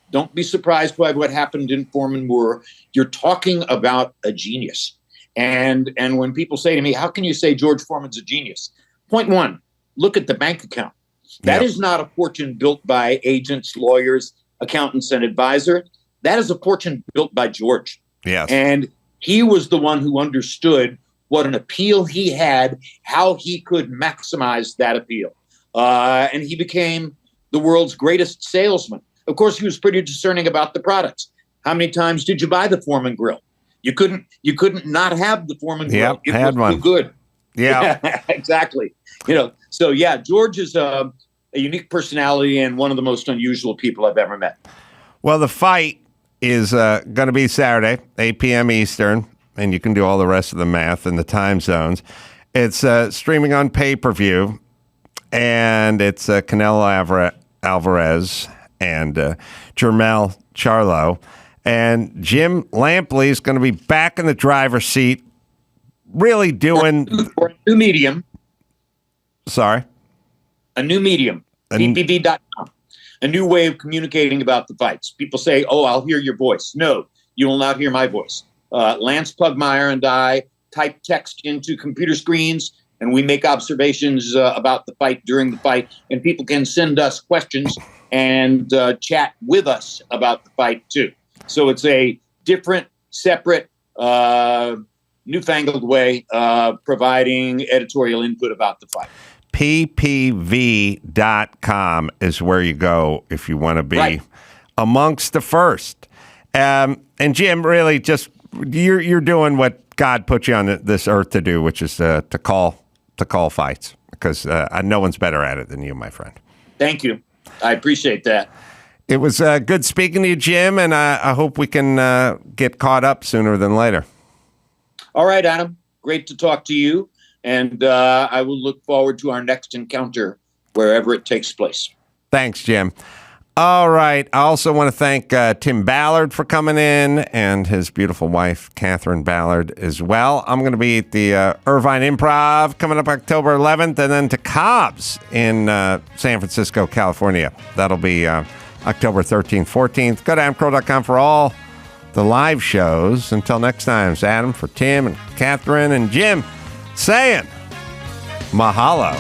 don't be surprised by what happened in Foreman Moore. You're talking about a genius. And when people say to me, how can you say George Foreman's a genius? Point 1, look at the bank account. That is not a fortune built by agents, lawyers, accountants, and advisors. That is a fortune built by George. Yes. And he was the one who understood what an appeal he had, how he could maximize that appeal. And he became the world's greatest salesman. Of course, he was pretty discerning about the products. How many times did you buy the Foreman grill? You couldn't not have the Foreman grill. It had one. Too good. Yeah, exactly. So George is a unique personality and one of the most unusual people I've ever met. Well, the fight is going to be Saturday, 8 p.m. Eastern, and you can do all the rest of the math and the time zones. It's streaming on pay-per-view, and it's Canelo Alvarez and Jermell Charlo. And Jim Lampley is going to be back in the driver's seat, really doing... For a new medium. Sorry? A new medium, PPV.com. A new way of communicating about the fights. People say, I'll hear your voice. No, you will not hear my voice. Lance Pugmire and I type text into computer screens, and we make observations about the fight during the fight, and people can send us questions and chat with us about the fight, too. So it's a different, separate, newfangled way of providing editorial input about the fight. PPV.com is where you go if you want to be amongst the first. And Jim, really, just you're doing what God put you on this earth to do, which is to call fights, because no one's better at it than you, my friend. Thank you. I appreciate that. It was good speaking to you, Jim, and I hope we can get caught up sooner than later. All right, Adam. Great to talk to you. And I will look forward to our next encounter wherever it takes place. Thanks, Jim. All right. I also want to thank Tim Ballard for coming in and his beautiful wife, Katherine Ballard, as well. I'm going to be at the Irvine Improv coming up October 11th, and then to Cobb's in San Francisco, California. That'll be October 13th, 14th. Go to adamcarolla.com for all the live shows. Until next time, it's Adam for Tim and Katherine and Jim saying mahalo.